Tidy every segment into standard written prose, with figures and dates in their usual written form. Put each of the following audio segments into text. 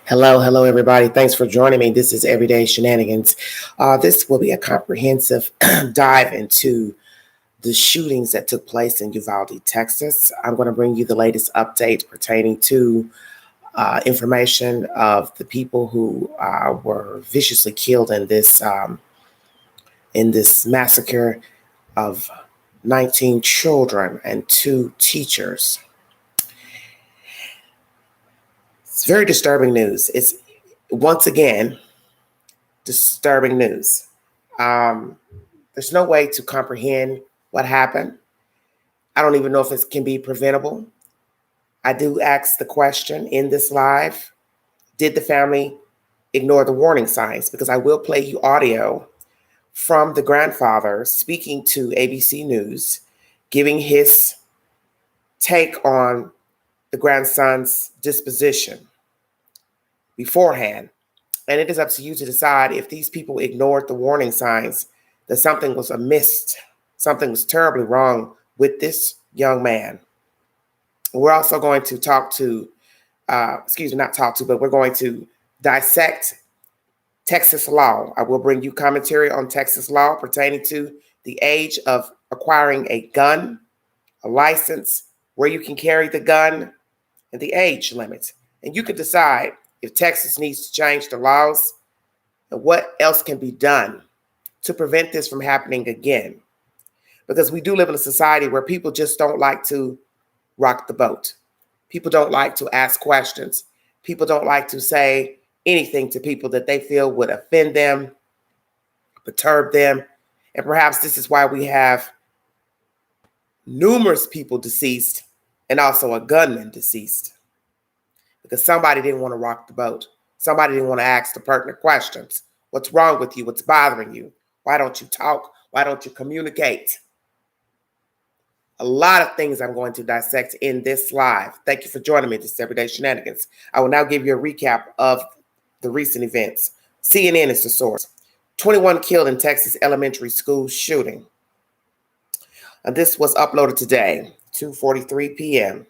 Hello, everybody. Thanks for joining me. This is Everyday Shenanigans. This will be a comprehensive dive into the shootings that took place in Uvalde, Texas. I'm going to bring you the latest update pertaining to information of the people who were viciously killed in this massacre of 19 children and 2 teachers. It's very disturbing news. It's once again disturbing news. There's no way to comprehend what happened. I don't even know if it can be preventable. I do ask the question in this live, did the family ignore the warning signs? Because I will play you audio from the grandfather speaking to ABC News, giving his take on the grandson's disposition beforehand. And it is up to you to decide if these people ignored the warning signs, that something was amiss, something was terribly wrong with this young man. We're also going to but we're going to dissect Texas law. I will bring you commentary on Texas law pertaining to the age of acquiring a gun, a license, where you can carry the gun, and the age limit. And you can decide if Texas needs to change the laws and what else can be done to prevent this from happening again. Because we do live in a society where people just don't like to rock the boat. People don't like to ask questions. People don't like to say anything to people that they feel would offend them, perturb them. And perhaps this is why we have numerous people deceased and also a gunman deceased. Because somebody didn't want to rock the boat. Somebody didn't want to ask the pertinent questions. What's wrong with you? What's bothering you? Why don't you talk? Why don't you communicate? A lot of things I'm going to dissect in this live. Thank you for joining me. This is Everyday Shenanigans. I will now give you a recap of the recent events. CNN is the source. 21 killed in Texas elementary school shooting. And this was uploaded today, 2:43 p.m.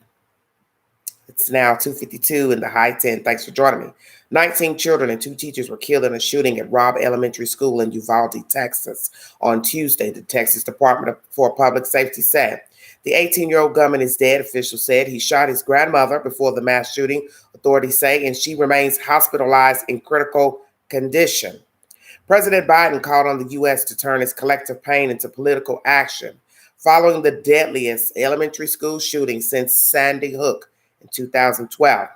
It's now 2:52 in the high 10. Thanks for joining me. 19 children and 2 teachers were killed in a shooting at Robb Elementary School in Uvalde, Texas on Tuesday, the Texas Department for Public Safety said. The 18-year-old gunman is dead, officials said. He shot his grandmother before the mass shooting, authorities say, and she remains hospitalized in critical condition. President Biden called on the U.S. to turn its collective pain into political action following the deadliest elementary school shooting since Sandy Hook in 2012.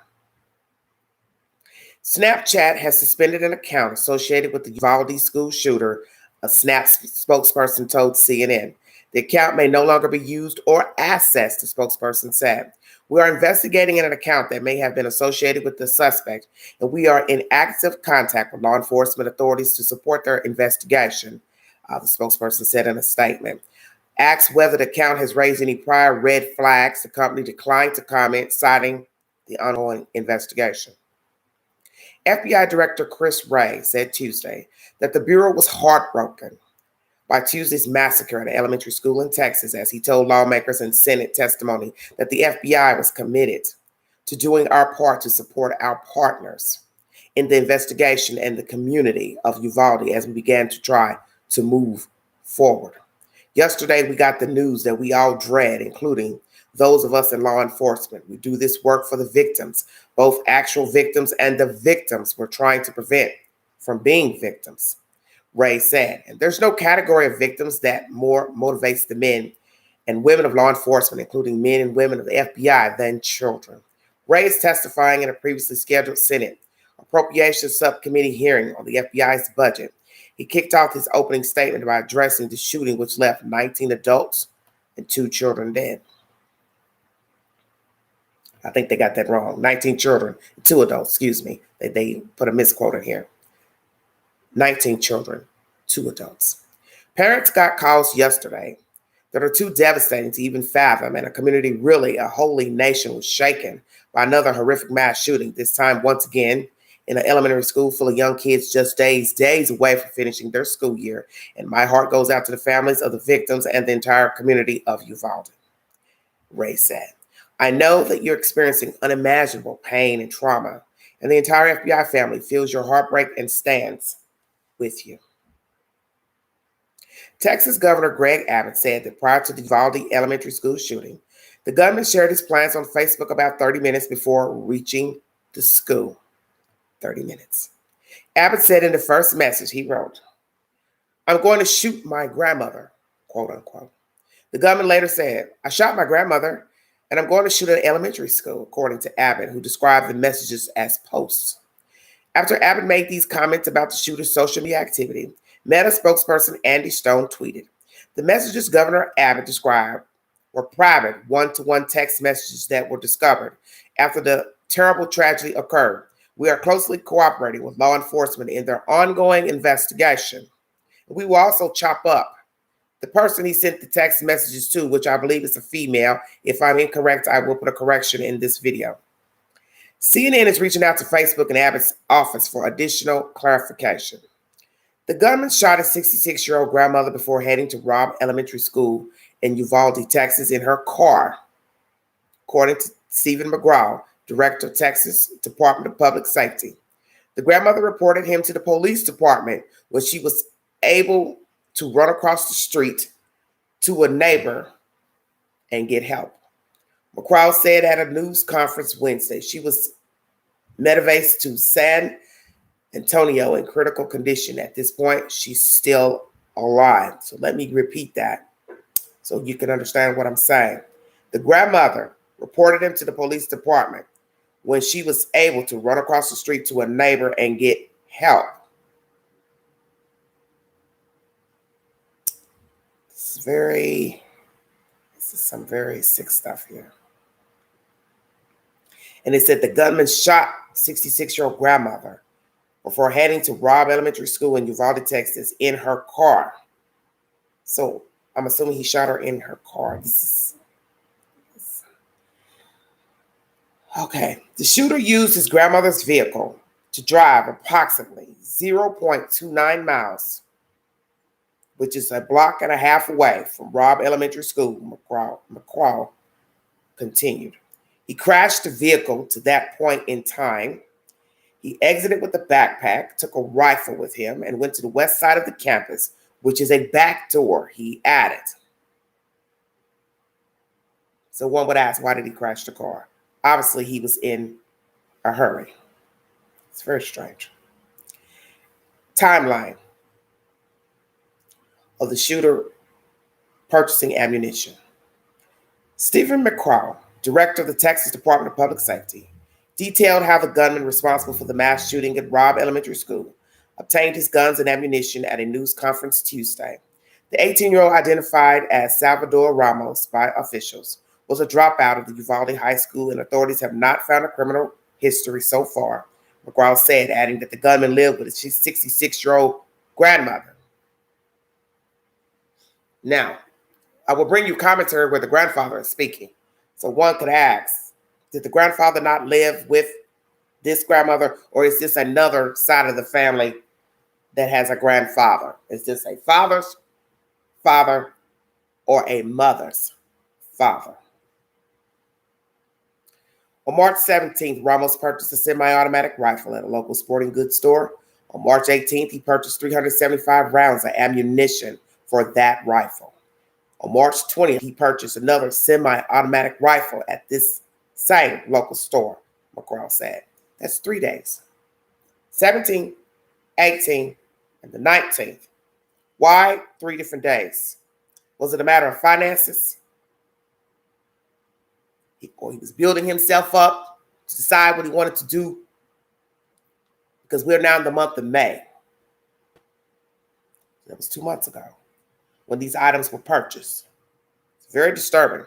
Snapchat has suspended an account associated with the Uvalde school shooter, a Snap spokesperson told CNN. The account may no longer be used or accessed, the spokesperson said. We are investigating an account that may have been associated with the suspect, and we are in active contact with law enforcement authorities to support their investigation, the spokesperson said in a statement. Asked whether the account has raised any prior red flags, the company declined to comment, citing the ongoing investigation. FBI Director Chris Wray said Tuesday that the Bureau was heartbroken by Tuesday's massacre at an elementary school in Texas, as he told lawmakers in Senate testimony that the FBI was committed to doing our part to support our partners in the investigation and the community of Uvalde as we began to try to move forward. Yesterday, we got the news that we all dread, including those of us in law enforcement. We do this work for the victims, both actual victims and the victims we're trying to prevent from being victims, Ray said. And there's no category of victims that more motivates the men and women of law enforcement, including men and women of the FBI, than children. Ray is testifying in a previously scheduled Senate Appropriations Subcommittee hearing on the FBI's budget. He kicked off his opening statement by addressing the shooting, which left 19 adults and 2 children dead. I think they got that wrong. 19 children, 2 adults, excuse me. They put a misquote in here. 19 children, 2 adults. Parents got calls yesterday that are too devastating to even fathom, and a holy nation was shaken by another horrific mass shooting, this time once again in an elementary school full of young kids just days away from finishing their school year. And my heart goes out to the families of the victims and the entire community of Uvalde, Ray said. I know that you're experiencing unimaginable pain and trauma, and the entire FBI family feels your heartbreak and stands with you. Texas Governor Greg Abbott said that prior to the Uvalde elementary school shooting, the gunman shared his plans on Facebook about 30 minutes before reaching the school. 30 minutes. Abbott said in the first message he wrote, "I'm going to shoot my grandmother," quote unquote. The gunman later said, "I shot my grandmother and I'm going to shoot an elementary school," according to Abbott, who described the messages as posts. After Abbott made these comments about the shooter's social media activity, Meta spokesperson Andy Stone tweeted, "The messages Governor Abbott described were private one-to-one text messages that were discovered after the terrible tragedy occurred. We are closely cooperating with law enforcement in their ongoing investigation. We will also chop up the person he sent the text messages to, which I believe is a female. If I'm incorrect, I will put a correction in this video." CNN is reaching out to Facebook and Abbott's office for additional clarification. The gunman shot his 66-year-old grandmother before heading to Robb Elementary School in Uvalde, Texas, in her car, according to Stephen McGraw, Director of Texas Department of Public Safety. The grandmother reported him to the police department when she was able to run across the street to a neighbor and get help. McCraw said at a news conference Wednesday she was medevaced to San Antonio in critical condition. At this point, she's still alive. So let me repeat that so you can understand what I'm saying. The grandmother reported him to the police department when she was able to run across the street to a neighbor and get help. This is some very sick stuff here. And it said the gunman shot 66-year-old grandmother before heading to Robb Elementary School in Uvalde, Texas, in her car. So I'm assuming he shot her in her car. Okay. The shooter used his grandmother's vehicle to drive approximately 0.29 miles, which is a block and a half away from Robb Elementary School, McCraw continued. He crashed the vehicle to that point in time. He exited with a backpack, took a rifle with him, and went to the west side of the campus, which is a back door, he added. So one would ask, why did he crash the car? Obviously, he was in a hurry. It's very strange. Timeline of the shooter purchasing ammunition. Stephen McCraw, director of the Texas Department of Public Safety, detailed how the gunman responsible for the mass shooting at Robb Elementary School obtained his guns and ammunition at a news conference Tuesday. The 18-year-old, identified as Salvador Ramos by officials, was a dropout of the Uvalde High School, and authorities have not found a criminal history so far, McGraw said, adding that the gunman lived with his 66-year-old grandmother. Now, I will bring you commentary where the grandfather is speaking. So one could ask, did the grandfather not live with this grandmother, or is this another side of the family that has a grandfather? Is this a father's father or a mother's father? On March 17th, Ramos purchased a semi-automatic rifle at a local sporting goods store. On March 18th, he purchased 375 rounds of ammunition for that rifle. On March 20th, he purchased another semi-automatic rifle at this same local store, McCraw said. That's 3 days. 17th, 18th, and the 19th. Why 3 different days? Was it a matter of finances? He was building himself up to decide what he wanted to do, because we're now in the month of May. That was 2 months ago when these items were purchased. It's very disturbing.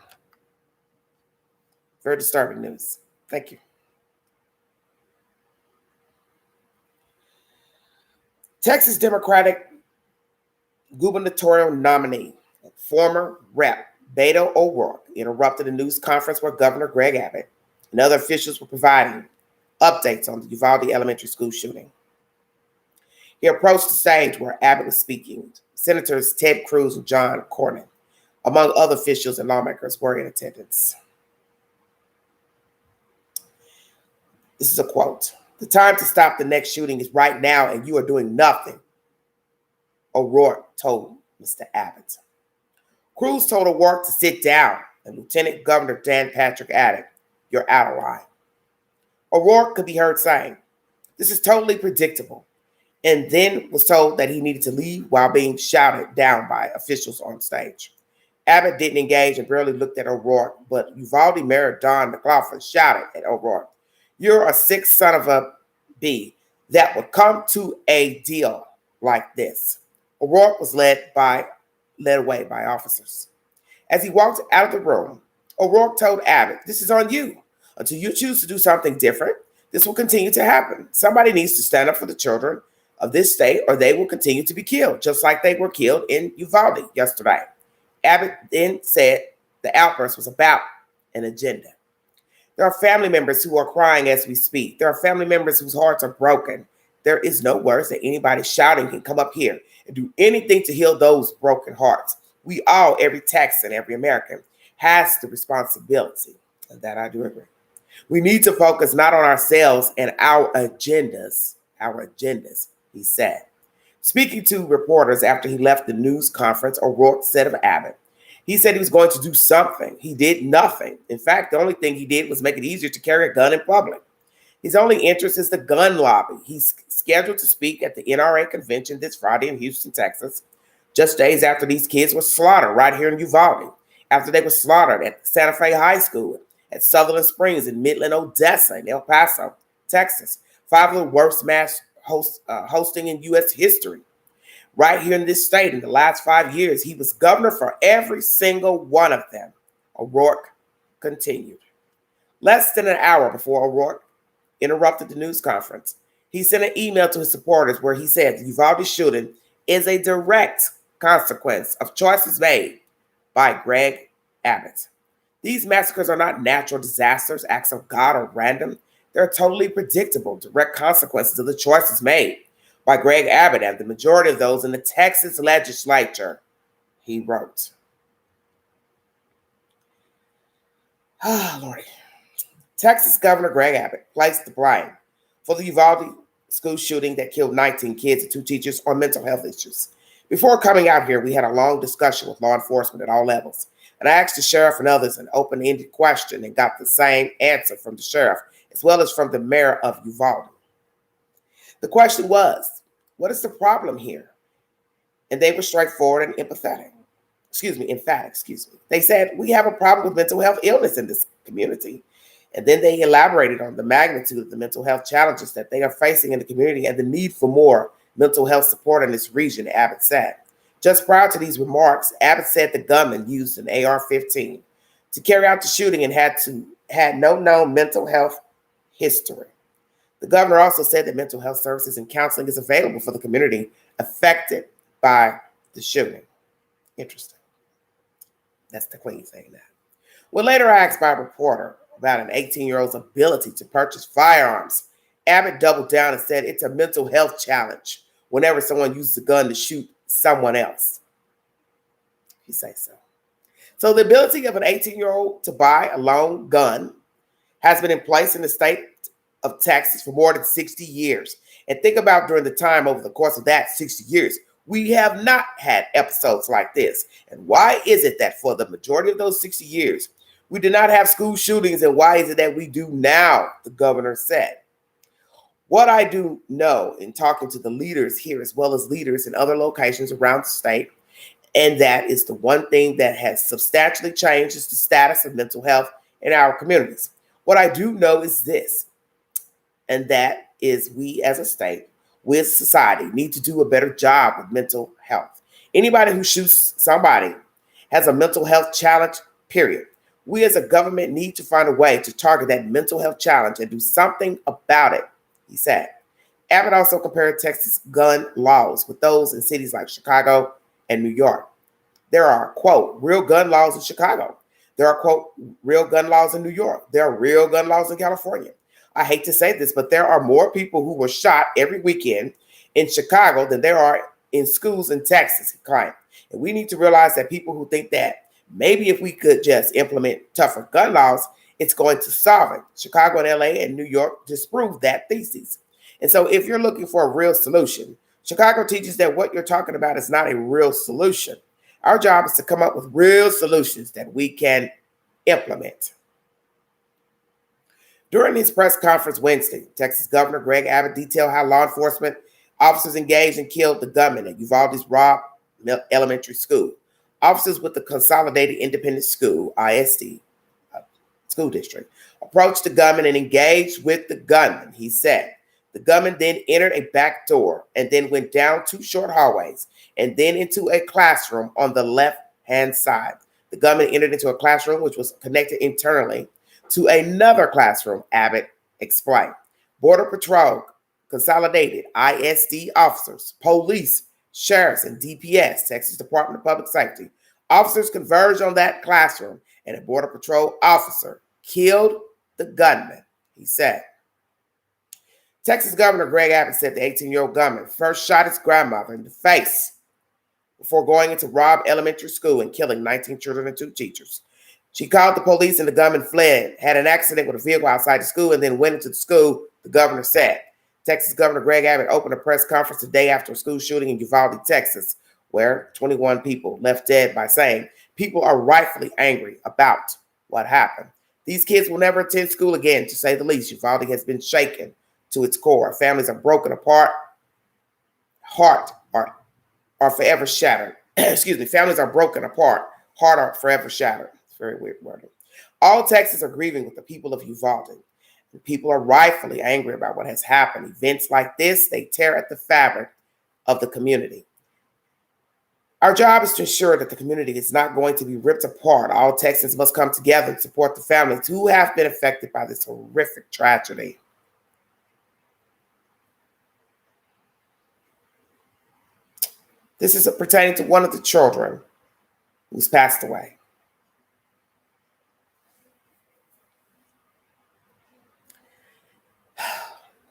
Very disturbing news. Thank you. Texas Democratic gubernatorial nominee, former Rep. Beto O'Rourke, interrupted a news conference where Governor Greg Abbott and other officials were providing updates on the Uvalde elementary school shooting. He approached the stage where Abbott was speaking. Senators Ted Cruz and John Cornyn, among other officials and lawmakers, were in attendance. This is a quote. The time to stop the next shooting is right now, and you are doing nothing, O'Rourke told Mr. Abbott. Cruz told O'Rourke to sit down, and Lieutenant Governor Dan Patrick added, "You're out of line." O'Rourke could be heard saying, "This is totally predictable," and then was told that he needed to leave while being shouted down by officials on stage. Abbott didn't engage and barely looked at O'Rourke, but Uvalde Mayor Don McLaughlin shouted at O'Rourke, "You're a sick son of a bee that would come to a deal like this." O'Rourke was led away by officers. As he walked out of the room, O'Rourke told Abbott, "This is on you. Until you choose to do something different, this will continue to happen. Somebody needs to stand up for the children of this state, or they will continue to be killed, just like they were killed in Uvalde yesterday." Abbott then said the outburst was about an agenda. "There are family members who are crying as we speak. There are family members whose hearts are broken. There is no words that anybody shouting can come up here and do anything to heal those broken hearts. We all, every Texan, every American, has the responsibility." And that I do agree. "We need to focus not on ourselves and our agendas, he said. Speaking to reporters after he left the news conference, O'Rourke said of Abbott, he said he was going to do something. He did nothing. In fact, the only thing he did was make it easier to carry a gun in public. His only interest is the gun lobby. He's scheduled to speak at the NRA convention this Friday in Houston, Texas, just days after these kids were slaughtered right here in Uvalde, after they were slaughtered at Santa Fe High School, at Sutherland Springs, in Midland, Odessa, and El Paso, Texas. 5 of the worst mass hosting in U.S. history. Right here in this state, in the last 5 years, he was governor for every single one of them. O'Rourke continued. Less than an hour before O'Rourke interrupted the news conference, he sent an email to his supporters where he said the Uvalde shooting is a direct consequence of choices made by Greg Abbott. These massacres are not natural disasters, acts of God, or random. They're totally predictable, direct consequences of the choices made by Greg Abbott and the majority of those in the Texas legislature, he wrote. Lordy. Texas Governor Greg Abbott placed the blame for the Uvalde school shooting that killed 19 kids and 2 teachers on mental health issues. Before coming out here, we had a long discussion with law enforcement at all levels, and I asked the sheriff and others an open-ended question and got the same answer from the sheriff as well as from the mayor of Uvalde. The question was, what is the problem here? And they were straightforward and emphatic. They said, we have a problem with mental health illness in this community. And then they elaborated on the magnitude of the mental health challenges that they are facing in the community and the need for more mental health support in this region, Abbott said. Just prior to these remarks, Abbott said the gunman used an AR-15 to carry out the shooting and had no known mental health history. The governor also said that mental health services and counseling is available for the community affected by the shooting. Interesting. That's the queen saying that. When later asked by a reporter about an 18-year-old's ability to purchase firearms, Abbott doubled down and said it's a mental health challenge whenever someone uses a gun to shoot someone else. He says so. So the ability of an 18-year-old to buy a lone gun has been in place in the state of Texas for more than 60 years. And think about during the time over the course of that 60 years, we have not had episodes like this. And why is it that for the majority of those 60 years, we did not have school shootings? And why is it that we do now, the governor said? What I do know in talking to the leaders here, as well as leaders in other locations around the state, and that is the one thing that has substantially changed is the status of mental health in our communities. What I do know is this, and that is we as a state, we as a society need to do a better job with mental health. Anybody who shoots somebody has a mental health challenge, period. We as a government need to find a way to target that mental health challenge and do something about it, he said. Abbott also compared Texas gun laws with those in cities like Chicago and New York. There are, quote, real gun laws in Chicago. There are, quote, real gun laws in New York. There are real gun laws in California. I hate to say this, but there are more people who were shot every weekend in Chicago than there are in schools in Texas, he claimed. And we need to realize that people who think that maybe if we could just implement tougher gun laws it's going to solve it. Chicago and LA and New York disproved that thesis. And so if you're looking for a real solution, Chicago teaches that what you're talking about is not a real solution. Our job is to come up with real solutions that we can implement. During his press conference Wednesday, Texas Governor Greg Abbott detailed how law enforcement officers engaged and killed the gunman at Uvalde's Robb Elementary School. Officers with the Consolidated Independent School, ISD, school district, approached the gunman and engaged with the gunman, he said. The gunman then entered a back door and then went down 2 short hallways and then into a classroom on the left-hand side. The gunman entered into a classroom which was connected internally to another classroom, Abbott explained. Border Patrol, Consolidated, ISD officers, police, sheriffs, and DPS, Texas Department of Public Safety, officers converged on that classroom, and a Border Patrol officer killed the gunman, he said. Texas Governor Greg Abbott said the 18-year-old gunman first shot his grandmother in the face before going into Robb Elementary School and killing 19 children and 2 teachers. She called the police and the gunman fled, had an accident with a vehicle outside the school, and then went into the school, the governor said. Texas Governor Greg Abbott opened a press conference the day after a school shooting in Uvalde, Texas, where 21 people left dead by saying, people are rightfully angry about what happened. These kids will never attend school again, to say the least. Uvalde has been shaken to its core. Families are broken apart. Heart are forever shattered. Excuse me. Families are broken apart. Heart are forever shattered. It's very weird wording. All Texans are grieving with the people of Uvalde. People are rightfully angry about what has happened. Events like this, they tear at the fabric of the community. Our job is to ensure that the community is not going to be ripped apart. All Texans must come together and support the families who have been affected by this horrific tragedy. This is pertaining to one of the children who's passed away.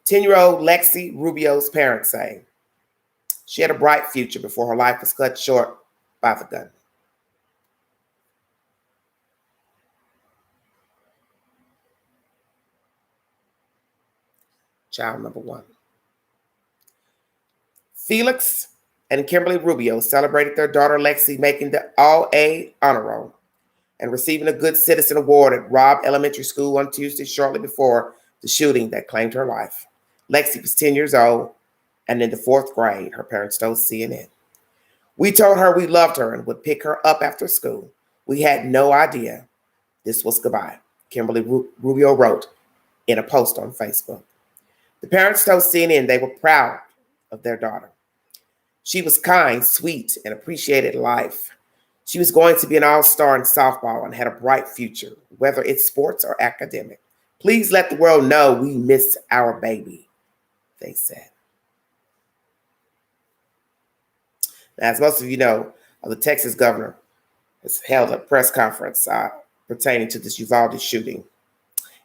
Ten-year-old Lexi Rubio's parents say she had a bright future before her life was cut short by the gun. Child number 1. Felix and Kimberly Rubio celebrated their daughter Lexi making the All-A honor roll and receiving a Good Citizen Award at Robb Elementary School on Tuesday, shortly before the shooting that claimed her life. Lexi was 10 years old and in the 4th grade, her parents told CNN. We told her we loved her and would pick her up after school. We had no idea this was goodbye, Kimberly Rubio wrote in a post on Facebook. The parents told CNN they were proud of their daughter. She was kind, sweet, and appreciated life. She was going to be an all-star in softball and had a bright future, whether it's sports or academic. Please let the world know we miss our baby, they said. Now, as most of you know, the Texas governor has held a press conference pertaining to this Uvalde shooting.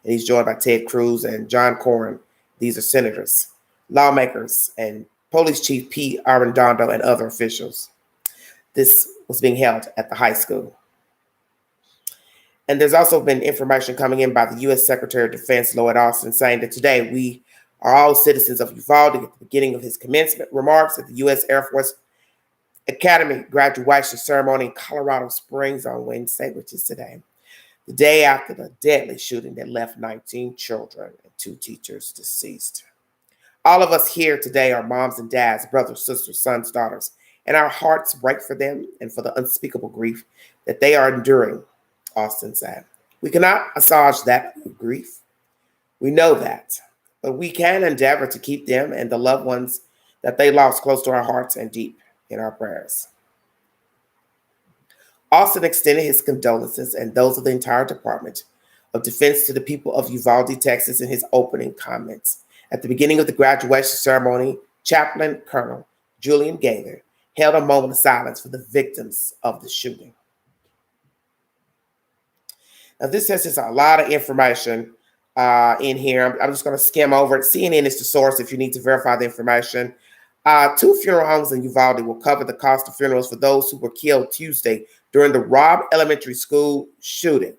And he's joined by Ted Cruz and John Cornyn. These are senators, lawmakers, and Police Chief Pete Arredondo and other officials. This was being held at the high school. And there's also been information coming in by the U.S. Secretary of Defense, Lloyd Austin, saying that today we are all citizens of Uvalde. At the beginning of his commencement remarks at the U.S. Air Force Academy graduation ceremony in Colorado Springs on Wednesday, which is today, the day after the deadly shooting that left 19 children and 2 teachers deceased. All of us here today are moms and dads, brothers, sisters, sons, daughters, and our hearts break for them and for the unspeakable grief that they are enduring, Austin said. We cannot assuage that grief. We know that, but we can endeavor to keep them and the loved ones that they lost close to our hearts and deep in our prayers. Austin extended his condolences and those of the entire Department of Defense to the people of Uvalde, Texas in his opening comments. At the beginning of the graduation ceremony, Chaplain Colonel Julian Gaither held a moment of silence for the victims of the shooting. Now, this has just a lot of information in here. I'm just going to skim over it. CNN is the source if you need to verify the information. 2 funeral homes in Uvalde will cover the cost of funerals for those who were killed Tuesday during the Robb Elementary School shooting.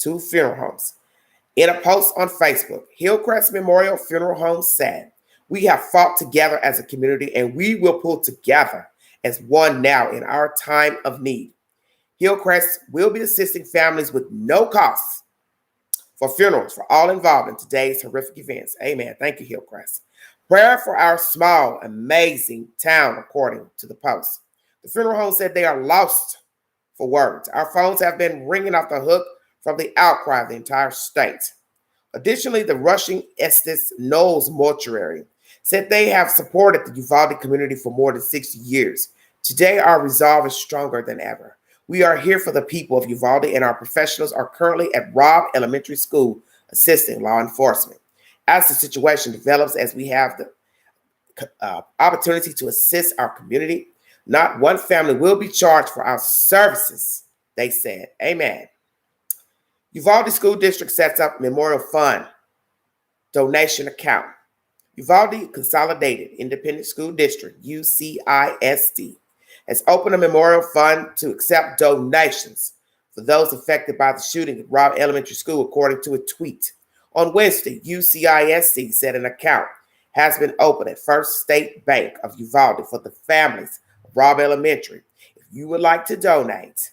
two funeral homes. In a post on Facebook, Hillcrest Memorial Funeral Home said, "We have fought together as a community and we will pull together as one now in our time of need. Hillcrest will be assisting families with no cost for funerals for all involved in today's horrific events." Amen. Thank you, Hillcrest. Prayer for our small, amazing town, according to the post. The funeral home said they are lost for words. "Our phones have been ringing off the hook from the outcry of the entire state." Additionally, the Rushing Estes Knowles Mortuary said they have supported the Uvalde community for more than 60 years. "Today, our resolve is stronger than ever. We are here for the people of Uvalde, and our professionals are currently at Robb Elementary School assisting law enforcement. As the situation develops, as we have the opportunity to assist our community, not one family will be charged for our services," they said. Amen. Uvalde School District sets up Memorial Fund donation account. Uvalde Consolidated Independent School District, UCISD, has opened a memorial fund to accept donations for those affected by the shooting at Robb Elementary School, according to a tweet. On Wednesday, UCISD said an account has been opened at First State Bank of Uvalde for the families of Robb Elementary. If you would like to donate,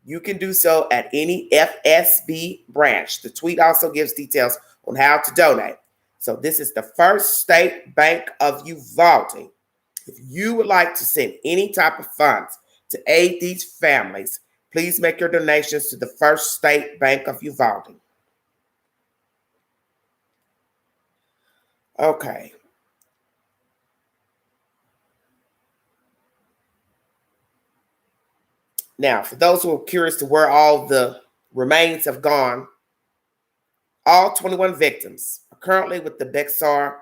you can do so at any FSB branch. The tweet also gives details on how to donate. So this is the First State Bank of Uvalde. If you would like to send any type of funds to aid these families, please make your donations to the First State Bank of Uvalde. Okay. Now, for those who are curious to where all the remains have gone, all 21 victims are currently with the Bexar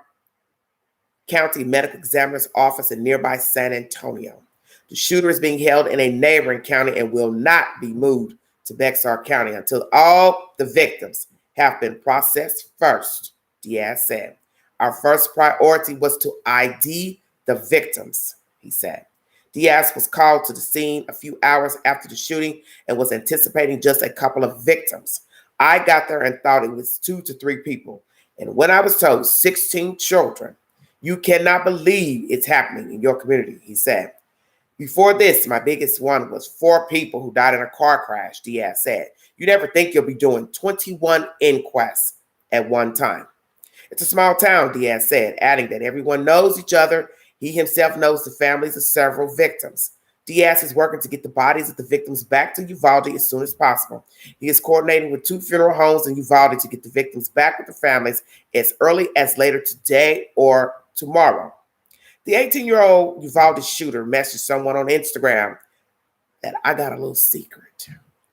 County Medical Examiner's Office in nearby San Antonio. The shooter is being held in a neighboring county and will not be moved to Bexar County until all the victims have been processed first, Diaz said. "Our first priority was to ID the victims," he said. Diaz was called to the scene a few hours after the shooting and was anticipating just a couple of victims. "I got there and thought it was 2 to 3 people. And when I was told 16 children, you cannot believe it's happening in your community," he said. "Before this, my biggest one was 4 people who died in a car crash," Diaz said. "You never think you'll be doing 21 inquests at one time." "It's a small town," Diaz said, adding that everyone knows each other. He himself knows the families of several victims. Diaz is working to get the bodies of the victims back to Uvalde as soon as possible. He is coordinating with 2 funeral homes in Uvalde to get the victims back with the families as early as later today or tomorrow. The 18-year-old Uvalde shooter messaged someone on Instagram that "I got a little secret,"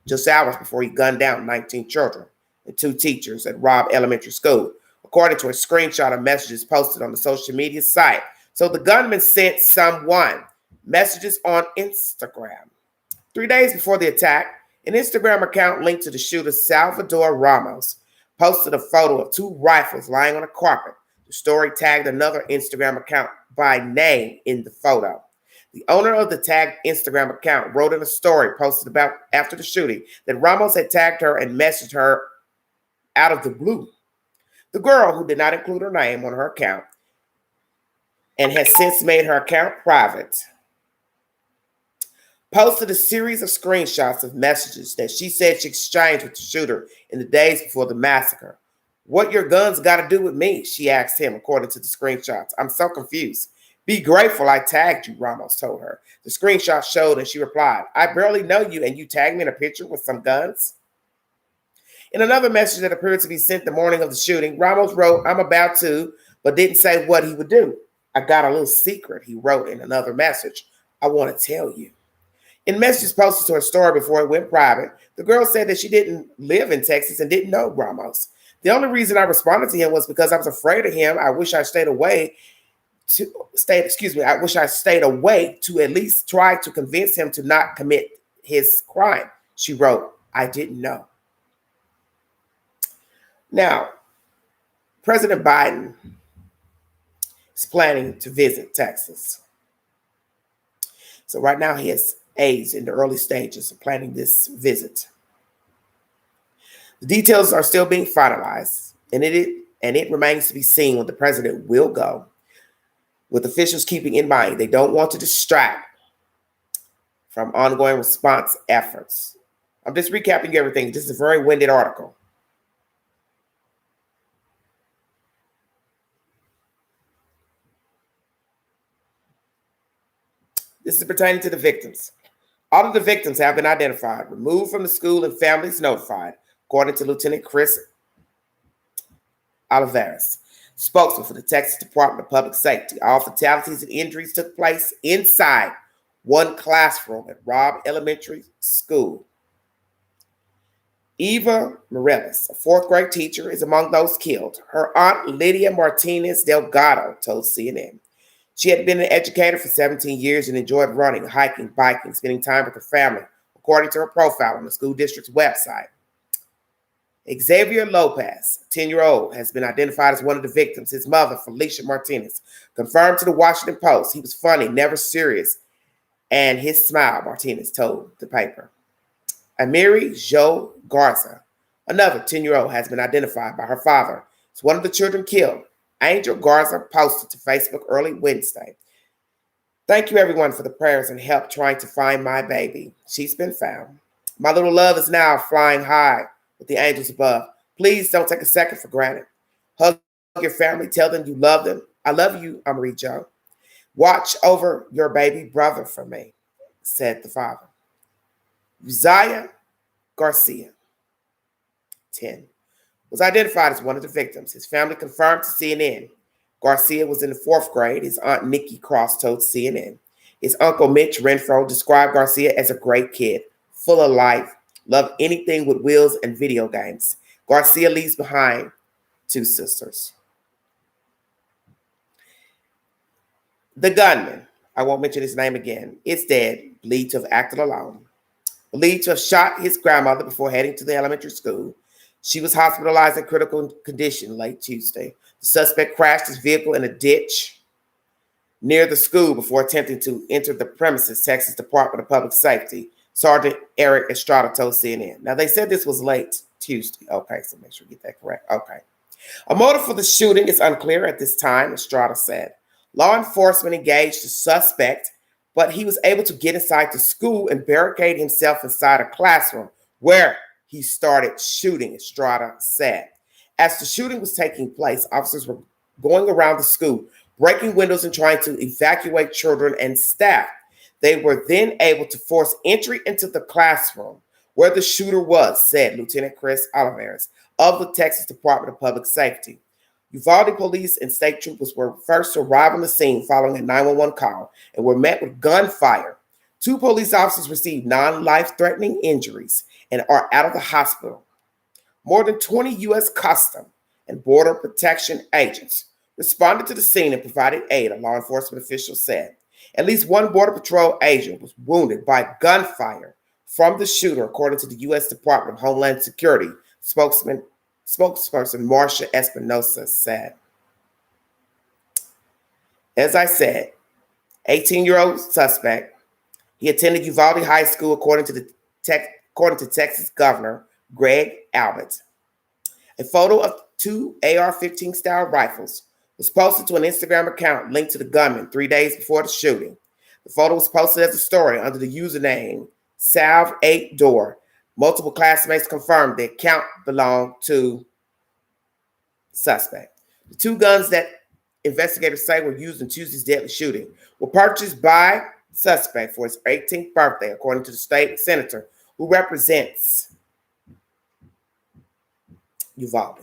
just hours before he gunned down 19 children and 2 teachers at Robb Elementary School, according to a screenshot of messages posted on the social media site. So the gunman sent someone messages on Instagram. 3 days before the attack, an Instagram account linked to the shooter, Salvador Ramos, posted a photo of 2 rifles lying on a carpet. The story tagged another Instagram account by name in the photo. The owner of the tagged Instagram account wrote in a story posted about after the shooting that Ramos had tagged her and messaged her out of the blue. The girl, who did not include her name on her account and has since made her account private, posted a series of screenshots of messages that she said she exchanged with the shooter in the days before the massacre. "What your guns got to do with me?" she asked him, according to the screenshots. "I'm so confused. Be grateful I tagged you," Ramos told her. The screenshot showed and she replied, "I barely know you and you tagged me in a picture with some guns?" In another message that appeared to be sent the morning of the shooting, Ramos wrote, "I'm about to," but didn't say what he would do. "I got a little secret," he wrote in another message. "I want to tell you." In messages posted to her story before it went private, the girl said that she didn't live in Texas and didn't know Ramos. "The only reason I responded to him was because I was afraid of him. I wish I stayed away to at least try to convince him to not commit his crime," she wrote. "I didn't know." Now, President Biden is planning to visit Texas. So right now he has aides in the early stages of planning this visit. The details are still being finalized, and it remains to be seen when the president will go, with officials keeping in mind they don't want to distract from ongoing response efforts. I'm just recapping everything. This is a very winded article. This is pertaining to the victims. All of the victims have been identified, removed from the school, and families notified, according to Lieutenant Chris Olivares, spokesman for the Texas Department of Public Safety. All fatalities and injuries took place inside one classroom at Robb Elementary School. Eva Morales, a fourth grade teacher, is among those killed. Her aunt, Lydia Martinez Delgado, told CNN. She had been an educator for 17 years and enjoyed running, hiking, biking, spending time with her family, according to her profile on the school district's website. Xavier Lopez, 10-year-old, has been identified as one of the victims. His mother, Felicia Martinez, confirmed to the Washington Post he was funny, never serious, and his smile, Martinez told the paper. Amiri Jo Garza, another 10-year-old, has been identified by her father as one of the children killed. Angel Garza posted to Facebook early Wednesday. Thank you, everyone, for the prayers and help trying to find my baby. She's been found. My little love is now flying high with the angels above. Please don't take a second for granted. Hug your family. Tell them you love them. I love you, Amiri Jo. Watch over your baby brother for me, said the father. Uzziah Garcia, 10, was identified as one of the victims. His family confirmed to CNN. Garcia was in the fourth grade. His aunt Nikki Cross told CNN. His uncle Mitch Renfro described Garcia as a great kid, full of life, loved anything with wheels and video games. Garcia leaves behind 2 sisters. The gunman, I won't mention his name again, is dead, believed to have acted alone. Believed to have shot his grandmother before heading to the elementary school. She was hospitalized in critical condition late Tuesday. The suspect crashed his vehicle in a ditch near the school before attempting to enter the premises, Texas Department of Public Safety. Sergeant Eric Estrada told CNN. Now, they said this was late Tuesday. Okay, so make sure you get that correct. Okay. A motive for the shooting is unclear at this time, Estrada said. Law enforcement engaged the suspect, but he was able to get inside the school and barricade himself inside a classroom where he started shooting, Estrada said. As the shooting was taking place, officers were going around the school, breaking windows and trying to evacuate children and staff. They were then able to force entry into the classroom where the shooter was, said Lieutenant Chris Olivares of the Texas Department of Public Safety. Uvalde police and state troopers were first to arrive on the scene following a 911 call and were met with gunfire. 2 police officers received non-life-threatening injuries and are out of the hospital. More than 20 U.S. Custom and Border Protection agents responded to the scene and provided aid, a law enforcement official said. At least 1 Border Patrol agent was wounded by gunfire from the shooter, according to the U.S. Department of Homeland Security spokesperson Marsha Espinosa said. As I said, 18-year-old suspect. He attended Uvalde High School, according to Texas Governor Greg Abbott. A photo of 2 AR-15 style rifles was posted to an Instagram account linked to the gunman 3 days before the shooting. The photo was posted as a story under the username Salve8Door. Multiple classmates confirmed the account belonged to the suspect. The 2 guns that investigators say were used in Tuesday's deadly shooting were purchased by the suspect for his 18th birthday, according to the state senator who represents Uvalde.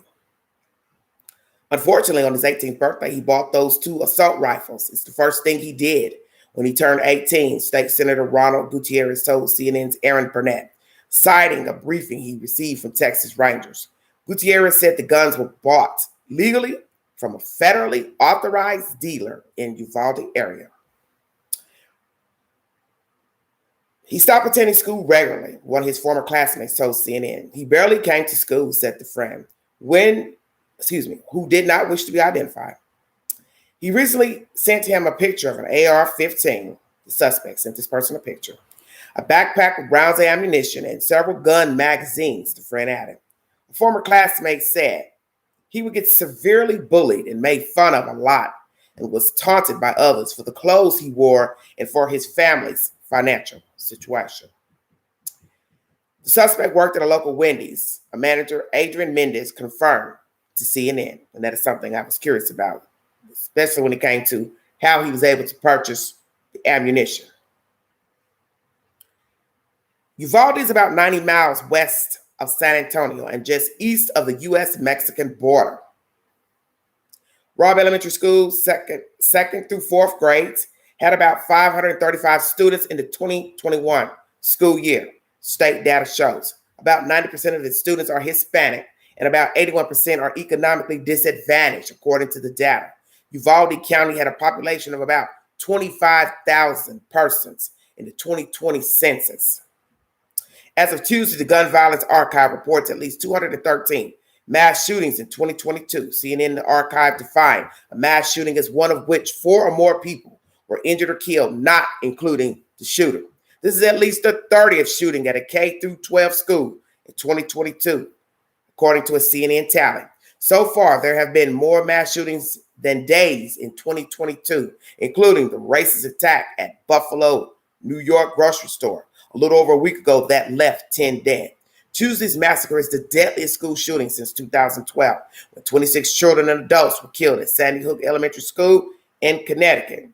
Unfortunately, on his 18th birthday, he bought those 2 assault rifles. It's the first thing he did when he turned 18, State Senator Ronald Gutierrez told CNN's Aaron Burnett, citing a briefing he received from Texas Rangers. Gutierrez said the guns were bought legally from a federally authorized dealer in Uvalde area. He stopped attending school regularly, one of his former classmates told CNN. He barely came to school, said the friend, who did not wish to be identified. He recently sent him a picture of an AR-15. The suspect sent this person a picture. A backpack with rounds of ammunition and several gun magazines, the friend added. A A former classmate said he would get severely bullied and made fun of a lot and was taunted by others for the clothes he wore and for his family's financial situation. The suspect worked at a local Wendy's. A manager, Adrian Mendez, confirmed to CNN, and that is something I was curious about, especially when it came to how he was able to purchase the ammunition. Uvalde is about 90 miles west of San Antonio and just east of the U.S.-Mexican border. Robb Elementary School, second through fourth grades, had about 535 students in the 2021 school year. State data shows about 90% of the students are Hispanic and about 81% are economically disadvantaged, according to the data. Uvalde County had a population of about 25,000 persons in the 2020 census. As of Tuesday, the Gun Violence Archive reports at least 213 mass shootings in 2022. CNN the archive defined a mass shooting as one of which 4 or more people were injured or killed, not including the shooter. This is at least the 30th shooting at a K-12 school in 2022, according to a CNN tally. So far, there have been more mass shootings than days in 2022, including the racist attack at Buffalo, New York grocery store a little over a week ago that left 10 dead. Tuesday's massacre is the deadliest school shooting since 2012, when 26 children and adults were killed at Sandy Hook Elementary School in Connecticut.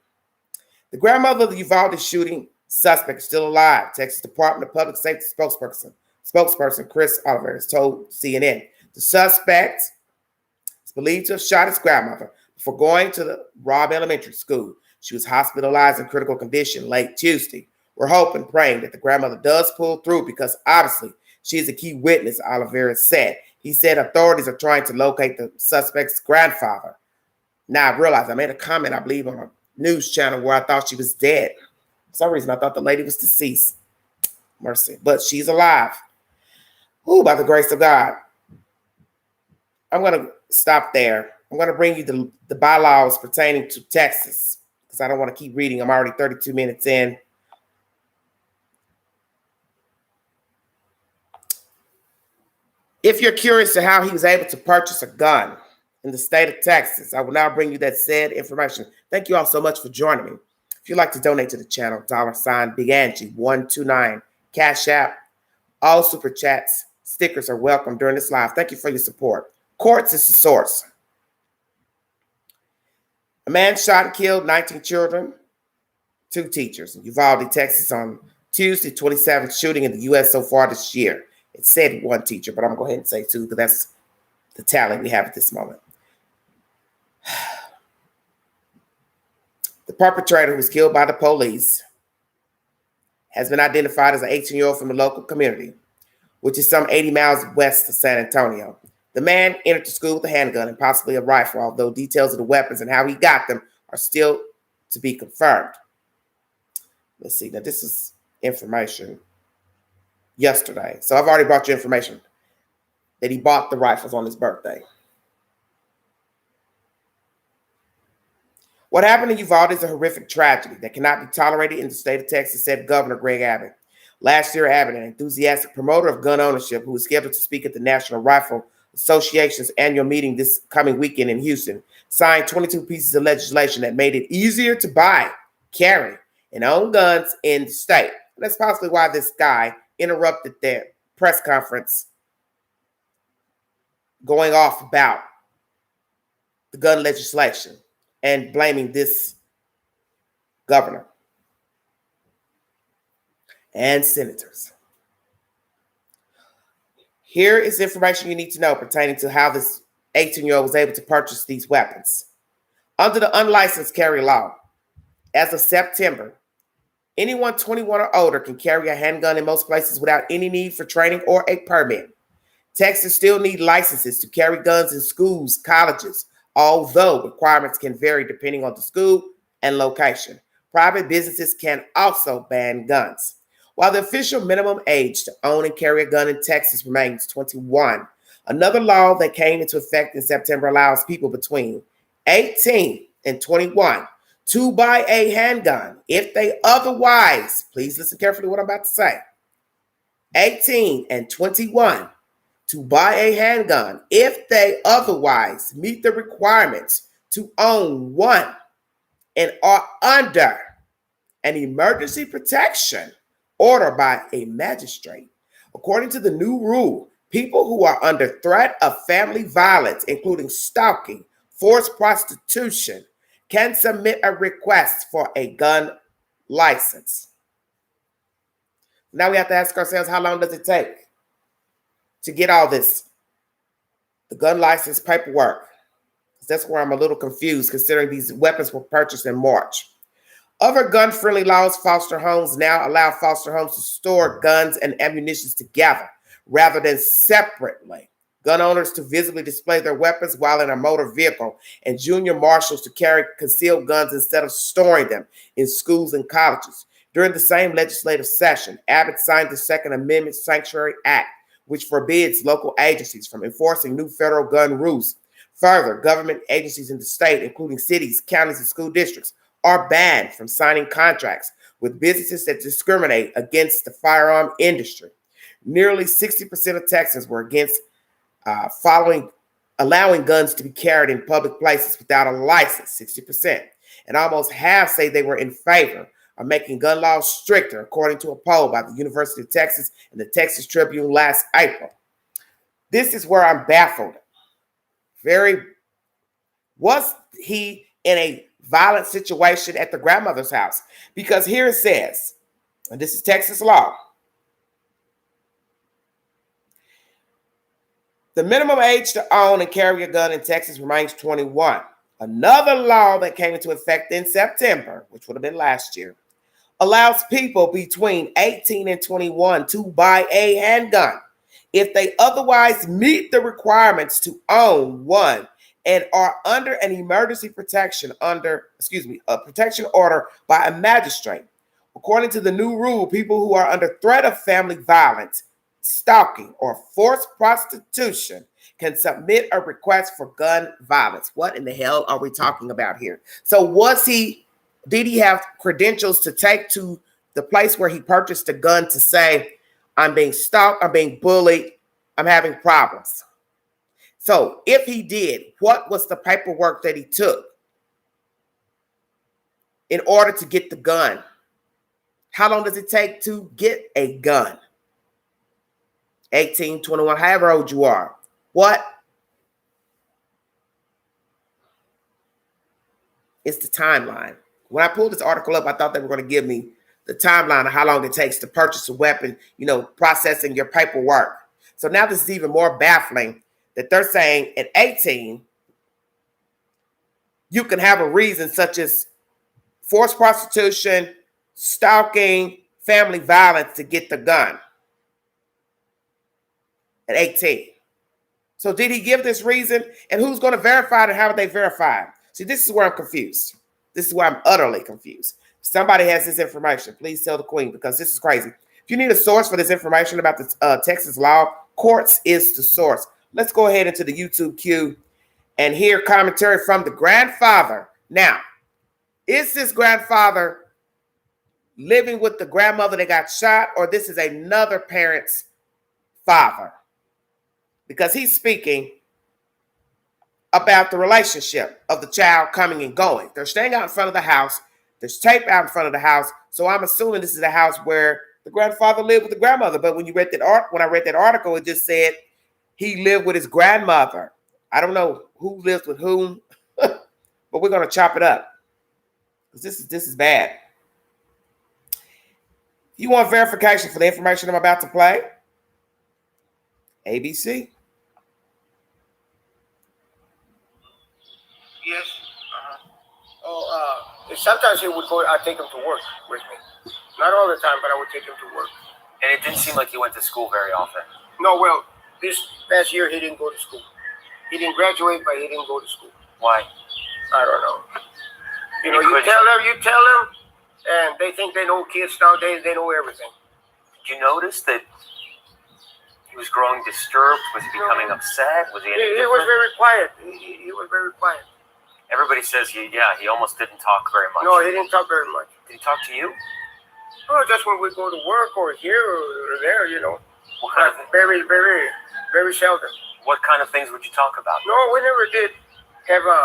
The grandmother of the Uvalde shooting suspect is still alive. Texas Department of Public Safety spokesperson Chris Oliver has told CNN. The suspect is believed to have shot his grandmother before going to the Robb Elementary School. She was hospitalized in critical condition late Tuesday. We're hoping, praying that the grandmother does pull through because obviously she is a key witness, Oliveira said. He said authorities are trying to locate the suspect's grandfather. Now I realize I made a comment, I believe, on a news channel where I thought she was dead. For some reason, I thought the lady was deceased. Mercy. But she's alive. Ooh, by the grace of God. I'm going to stop there. I'm going to bring you the bylaws pertaining to Texas because I don't want to keep reading. I'm already 32 minutes in. If you're curious to how he was able to purchase a gun in the state of Texas, I will now bring you that said information. Thank you all so much for joining me. If you'd like to donate to the channel, $Big Angie 129 Cash App. All super chats, stickers are welcome during this live. Thank you for your support. Courts is the source. A man shot and killed 19 children, 2 teachers in Uvalde, Texas on Tuesday, 27th shooting in the U.S. so far this year. It said 1 teacher, but I'm going to go ahead and say 2 because that's the tally we have at this moment. The perpetrator who was killed by the police has been identified as an 18-year-old from the local community, which is some 80 miles west of San Antonio. The man entered the school with a handgun and possibly a rifle, although details of the weapons and how he got them are still to be confirmed. Let's see. Now, this is information yesterday. So I've already brought you information that he bought the rifles on his birthday. What happened in Uvalde is a horrific tragedy that cannot be tolerated in the state of Texas, said Governor Greg Abbott. Last year, Abbott, an enthusiastic promoter of gun ownership who is scheduled to speak at the National Rifle Association's annual meeting this coming weekend in Houston, signed 22 pieces of legislation that made it easier to buy, carry, and own guns in the state. And that's possibly why this guy interrupted their press conference going off about the gun legislation and blaming this governor and senators. Here is information you need to know pertaining to how this 18-year-old was able to purchase these weapons. Under the unlicensed carry law, as of September, anyone 21 or older can carry a handgun in most places without any need for training or a permit. Texas still need licenses to carry guns in schools, colleges, although requirements can vary depending on the school and location. Private businesses can also ban guns. While the official minimum age to own and carry a gun in Texas remains 21, another law that came into effect in September allows people between 18 and 21 to buy a handgun if they otherwise, please listen carefully to what I'm about to say, 18 and 21 to buy a handgun if they otherwise meet the requirements to own one and are under an emergency protection order by a magistrate. According to the new rule, people who are under threat of family violence, including stalking, forced prostitution, can submit a request for a gun license. Now we have to ask ourselves, how long does it take to get all this, the gun license paperwork? That's where I'm a little confused, considering these weapons were purchased in March. Other gun-friendly laws, foster homes now allow foster homes to store guns and ammunition together rather than separately. Gun owners to visibly display their weapons while in a motor vehicle, and junior marshals to carry concealed guns instead of storing them in schools and colleges. During the same legislative session, Abbott signed the Second Amendment Sanctuary Act, which forbids local agencies from enforcing new federal gun rules. Further, government agencies in the state, including cities, counties, and school districts, are banned from signing contracts with businesses that discriminate against the firearm industry. Nearly 60% of Texans were against allowing guns to be carried in public places without a license, 60%. And almost half say they were in favor of making gun laws stricter, according to a poll by the University of Texas and the Texas Tribune last April. This is where I'm baffled. Was he in a violent situation at the grandmother's house? Because here it says, and this is Texas law, the minimum age to own and carry a gun in Texas remains 21. Another law that came into effect in September, which would have been last year, allows people between 18 and 21 to buy a handgun if they otherwise meet the requirements to own one and are under an emergency protection a protection order by a magistrate. According to the new rule, people who are under threat of family violence, stalking, or forced prostitution can submit a request for gun violence. What in the hell are we talking about here? So did he have credentials to take to the place where he purchased a gun to say, I'm being stalked, I'm being bullied, I'm having problems? So if he did, what was the paperwork that he took in order to get the gun? How long does it take to get a gun? 18, 21, however old you are. What is the timeline? When I pulled this article up, I thought they were going to give me the timeline of how long it takes to purchase a weapon, processing your paperwork. So now this is even more baffling that they're saying at 18, you can have a reason such as forced prostitution, stalking, family violence to get the gun at 18. So did he give this reason? And who's going to verify it and how would they verify it? See, this is where I'm confused. This is where I'm utterly confused. If somebody has this information, please tell the queen, because this is crazy. If you need a source for this information about the Texas law, Courts is the source. Let's go ahead into the YouTube queue and hear commentary from the grandfather. Now, is this grandfather living with the grandmother that got shot, or this is another parent's father? Because he's speaking about the relationship of the child coming and going. They're staying out in front of the house. There's tape out in front of the house. So I'm assuming this is a house where the grandfather lived with the grandmother. But when I read that article, it just said he lived with his grandmother. I don't know who lives with whom, but we're going to chop it up because this is bad. If you want verification for the information I'm about to play, ABC. Yes. Sometimes he would go. I take him to work with me. Not all the time, but I would take him to work. And it didn't seem like he went to school very often. No, well, this past year he didn't go to school. He didn't graduate, but he didn't go to school. Why? I don't know. You tell them, and they think they know kids nowadays. They know everything. Did you notice that he was growing disturbed? Was he becoming upset? Was he? He was very quiet. He was very quiet. Everybody says he almost didn't talk very much. No, he didn't talk very much. Did he talk to you? Oh, just when we go to work or here or there, What kind of very, very Very seldom. What kind of things would you talk about? No, we never did have a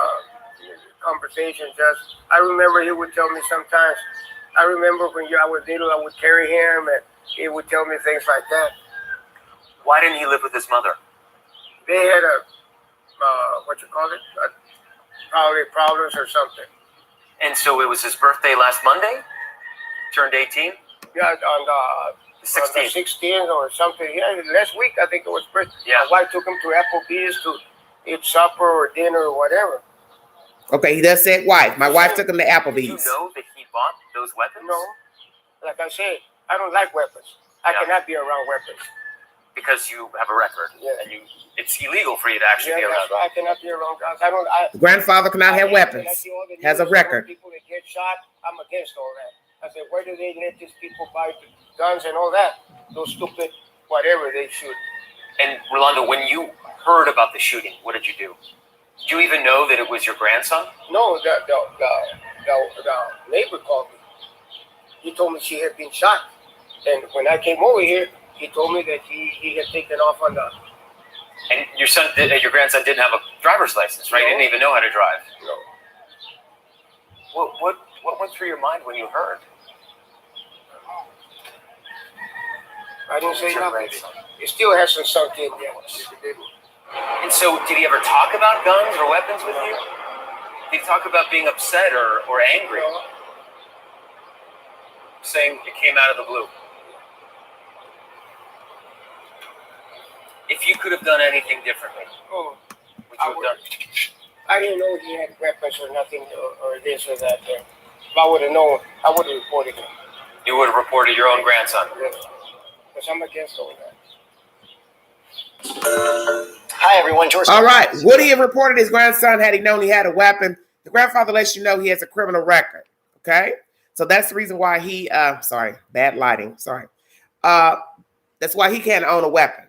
conversation. Just I remember he would tell me sometimes. I remember when I was little, I would carry him, and he would tell me things like that. Why didn't he live with his mother? They had a probably problems or something. And so it was his birthday last Monday? Turned 18? Yeah, on the 16th or something. Yeah, last week I think it was birthday. Yeah. My wife took him to Applebee's to eat supper or dinner or whatever. Okay, he does say wife. My wife took him to Applebee's. Did you know that he bought those weapons? No. Like I said, I don't like weapons. I cannot be around weapons. Because you have a record. Yeah. And it's illegal for you to actually be around. I cannot be around guns. The grandfather cannot have weapons. Has a record. People that get shot, I'm against all that. I said, where do they let these people buy guns and all that? Those stupid whatever they shoot. And Rolando, when you heard about the shooting, what did you do? Did you even know that it was your grandson? No, the neighbor called me. He told me she had been shot. And when I came over here, he told me that he had taken off on the... And your grandson didn't have a driver's license, right? No. He didn't even know how to drive. No. What went through your mind when you heard? I didn't say nothing. It still hasn't sunk in yet. And so, did he ever talk about guns or weapons with you? Did he talk about being upset or angry? No. Saying it came out of the blue. If you could have done anything differently, what would you have done? I didn't know he had weapons or nothing or this or that. If I would have known, I would have reported him. You would have reported your own grandson. Yes. Because I'm against all that. Hi, everyone. George. All right. Would he have reported his grandson had he known he had a weapon? The grandfather lets you know he has a criminal record. Okay? So that's the reason why he, sorry, bad lighting. Sorry. That's why he can't own a weapon.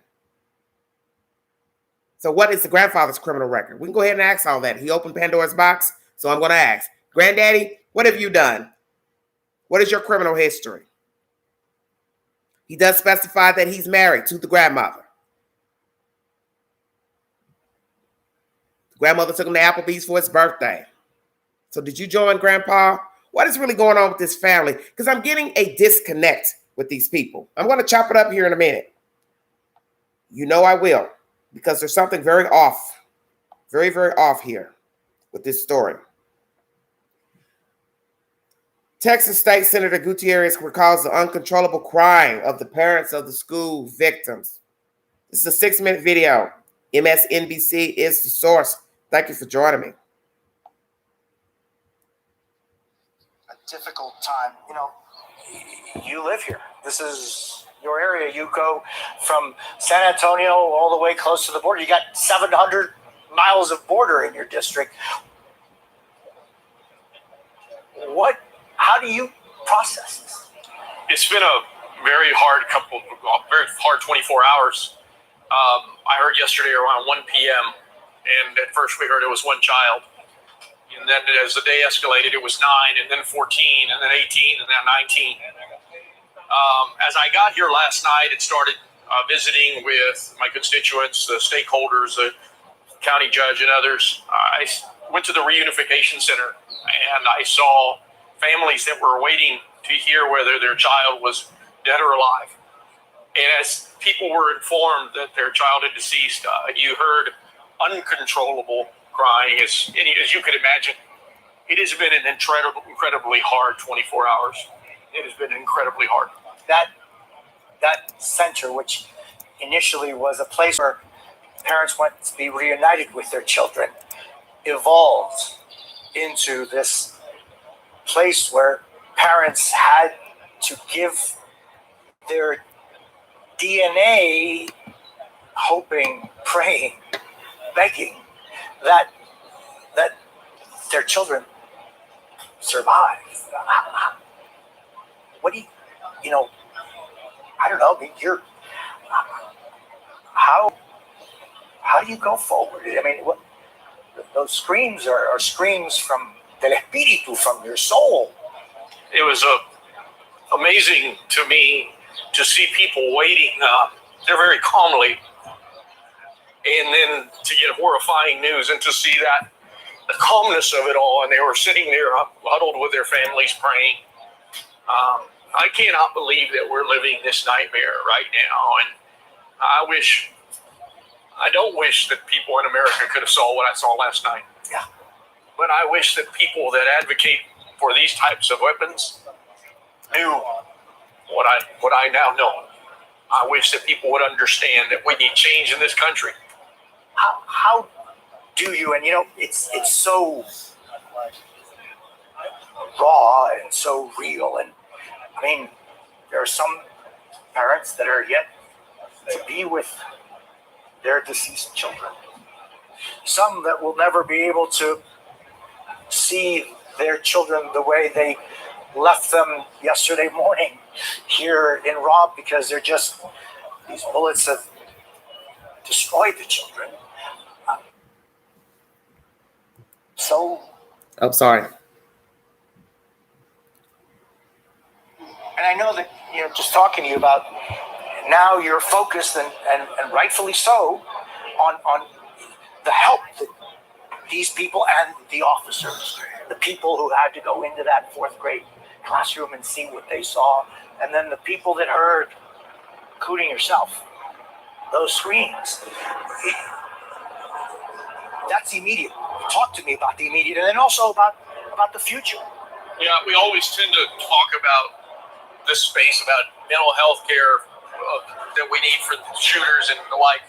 So what is the grandfather's criminal record? We can go ahead and ask all that. He opened Pandora's box, so I'm going to ask. Granddaddy, what have you done? What is your criminal history? He does specify that he's married to the grandmother. The grandmother took him to Applebee's for his birthday. So did you join Grandpa? What is really going on with this family? Because I'm getting a disconnect with these people. I'm going to chop it up here in a minute. You know I will. Because there's something very off, very, very off here with this story. Texas State Senator Gutierrez recalls the uncontrollable crying of the parents of the school victims. This is a 6-minute video. MSNBC is the source. Thank you for joining me. A difficult time. You know, you live here. This is your area. You go from San Antonio all the way close to the border. You got 700 miles of border in your district. How do you process this? It's been a very hard 24 hours. I heard yesterday around 1 p.m. and at first we heard it was one child. And then as the day escalated, it was 9 and then 14 and then 18 and then 19. As I got here last night and started visiting with my constituents, the stakeholders, the county judge and others, I went to the reunification center and I saw families that were waiting to hear whether their child was dead or alive. And as people were informed that their child had deceased, you heard uncontrollable crying. As you could imagine, it has been an incredibly hard 24 hours. It has been incredibly hard. That center, which initially was a place where parents went to be reunited with their children, evolved into this place where parents had to give their DNA, hoping, praying, begging that their children survive. What do you know? I don't know. I mean, how do you go forward? I mean, those screams are screams from del espíritu, from your soul. It was amazing to me to see people waiting. They're very calmly And then to get horrifying news and to see that the calmness of it all, and they were sitting there huddled with their families praying. I cannot believe that we're living this nightmare right now, and I don't wish that people in America could have saw what I saw last night. Yeah. But I wish that people that advocate for these types of weapons knew what I now know. I wish that people would understand that we need change in this country. How do you, and it's so raw and so real, and I mean, there are some parents that are yet to be with their deceased children. Some that will never be able to see their children the way they left them yesterday morning here in Rob, because these bullets have destroyed the children. I'm sorry. And I know that, just talking to you about now you're focused and rightfully so on the help that these people and the officers, the people who had to go into that fourth grade classroom and see what they saw, and then the people that heard, including yourself, those screams. That's the immediate. Talk to me about the immediate, and then also about the future. Yeah, we always tend to talk about this space, about mental health care that we need for shooters and the like.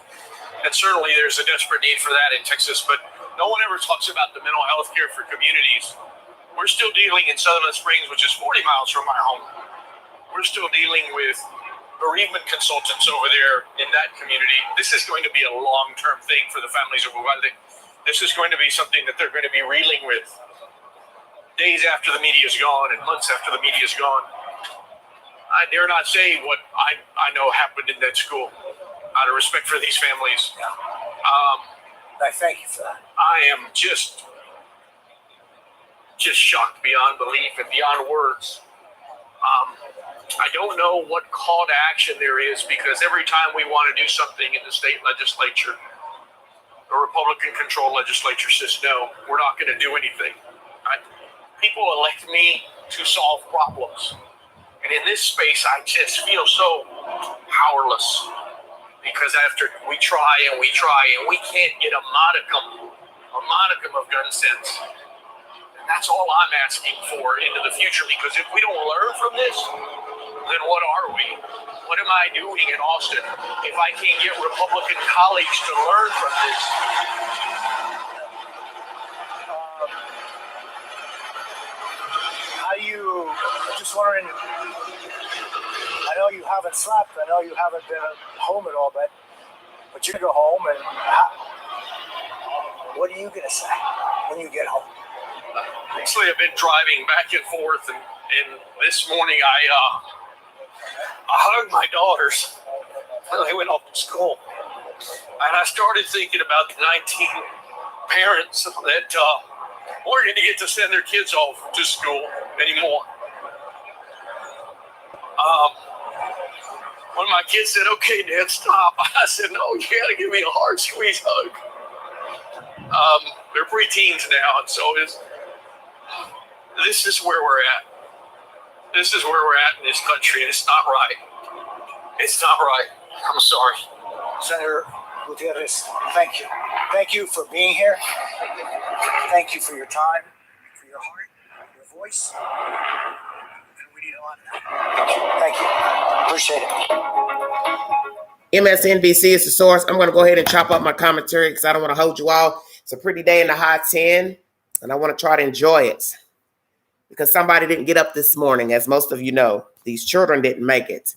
And certainly there's a desperate need for that in Texas, but no one ever talks about the mental health care for communities. We're still dealing in Sutherland Springs, which is 40 miles from my home. We're still dealing with bereavement consultants over there in that community. This is going to be a long-term thing for the families of Uvalde. This is going to be something that they're going to be reeling with days after the media is gone and months after the media is gone. I dare not say what I know happened in that school out of respect for these families. I thank you for that. I am just shocked beyond belief and beyond words. I don't know what call to action there is, because every time we want to do something in the state legislature, the Republican-controlled legislature says, no, we're not going to do anything. People elect me to solve problems. And in this space, I just feel so powerless, because after we try and we can't get a modicum of gun sense. And that's all I'm asking for into the future, because if we don't learn from this, then what are we? What am I doing in Austin if I can't get Republican colleagues to learn from this? I'm just wondering, I know you haven't slept, I know you haven't been home at all, but you're going to go home, and what are you going to say when you get home? Actually, I've been driving back and forth, and this morning I hugged my daughters when they went off to school. And I started thinking about the 19 parents that weren't going to get to send their kids off to school anymore. When my kids said, okay, Dad, stop, I said, no, you got to give me a hard squeeze hug. They're preteens now, and so this is where we're at. This is where we're at in this country, and it's not right. It's not right. I'm sorry. Senator Gutierrez, thank you. Thank you for being here. Thank you for your time, for your heart, your voice. And we need a lot of that. Thank you. Appreciate it. MSNBC is the source. I'm going to go ahead and chop up my commentary because I don't want to hold you all. It's a pretty day in the high 10, and I want to try to enjoy it because somebody didn't get up this morning. As most of you know, these children didn't make it.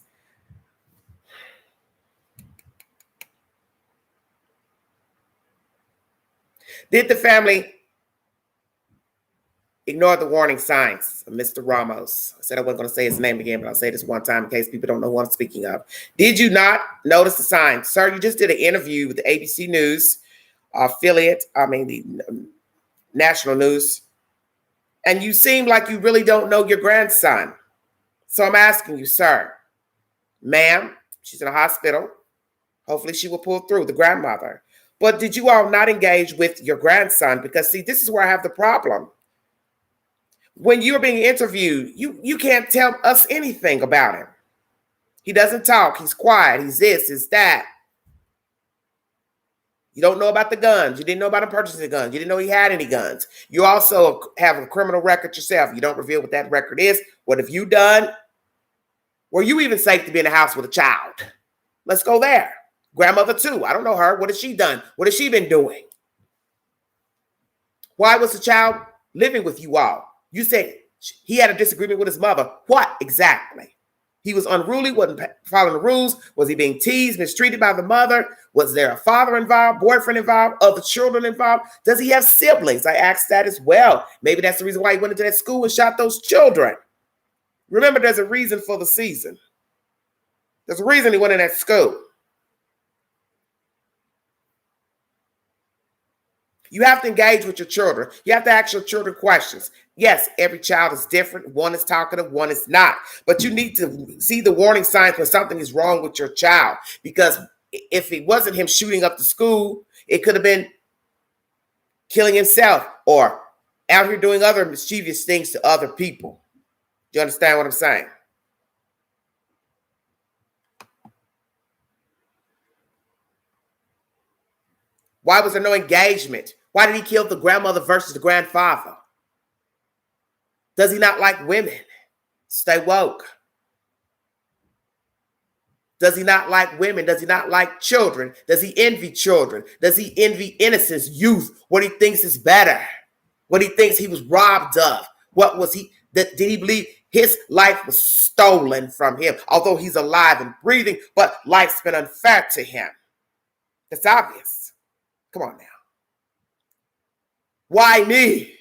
Did the family ignore the warning signs of Mr. Ramos? I said I wasn't going to say his name again, but I'll say this one time in case people don't know who I'm speaking of. Did you not notice the signs? Sir, you just did an interview with the ABC News affiliate, the national news, and you seem like you really don't know your grandson. So I'm asking you, sir, ma'am, she's in a hospital. Hopefully she will pull through, the grandmother. But did you all not engage with your grandson? Because see, this is where I have the problem. When you're being interviewed, you can't tell us anything about him. He doesn't talk. He's quiet. He's this, he's that. You don't know about the guns. You didn't know about him purchasing guns. You didn't know he had any guns. You also have a criminal record yourself. You don't reveal what that record is. What have you done? Were you even safe to be in the house with a child? Let's go there. Grandmother too. I don't know her. What has she done? What has she been doing? Why was the child living with you all? You said he had a disagreement with his mother. What exactly? He was unruly, wasn't following the rules. Was he being teased, mistreated by the mother? Was there a father involved, boyfriend involved, other children involved? Does he have siblings? I asked that as well. Maybe that's the reason why he went into that school and shot those children. Remember, there's a reason for the season. There's a reason he went in that school. You have to engage with your children. You have to ask your children questions. Yes, every child is different. One is talkative, one is not. But you need to see the warning signs when something is wrong with your child. Because if it wasn't him shooting up the school, it could have been killing himself or out here doing other mischievous things to other people. Do you understand what I'm saying? Why was there no engagement? Why did he kill the grandmother versus the grandfather? Does he not like women? Stay woke. Does he not like women? Does he not like children? Does he envy children? Does he envy innocence, youth? What he thinks is better? What he thinks he was robbed of? What was he? Did he believe his life was stolen from him? Although he's alive and breathing, but life's been unfair to him. That's obvious. Come on now. Why me?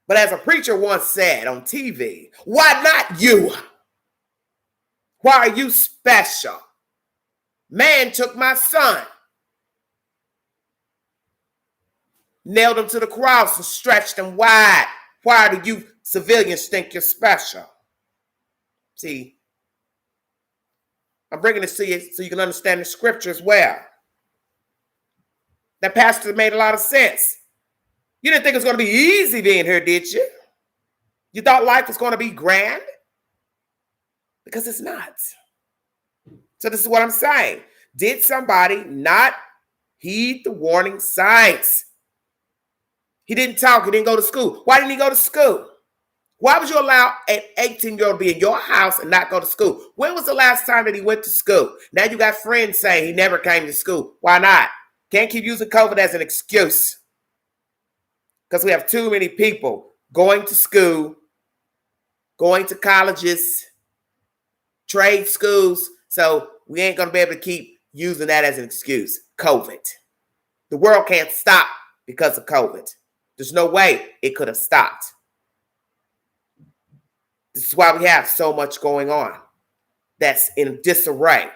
But as a preacher once said on TV, why not you? Why are you special? Man took my son, nailed him to the cross and stretched him wide. Why do you civilians think you're special? See, I'm bringing this to you so you can understand the scripture as well. That pastor made a lot of sense. You didn't think it was going to be easy being here, did you? You thought life was going to be grand? Because it's not. So this is what I'm saying. Did somebody not heed the warning signs? He didn't talk. He didn't go to school. Why didn't he go to school? Why would you allow an 18-year-old to be in your house and not go to school? When was the last time that he went to school? Now you got friends saying he never came to school. Why not? Can't keep using COVID as an excuse. Because we have too many people going to school, going to colleges, trade schools. So we ain't going to be able to keep using that as an excuse. COVID. The world can't stop because of COVID. There's no way it could have stopped. This is why we have so much going on that's in disarray.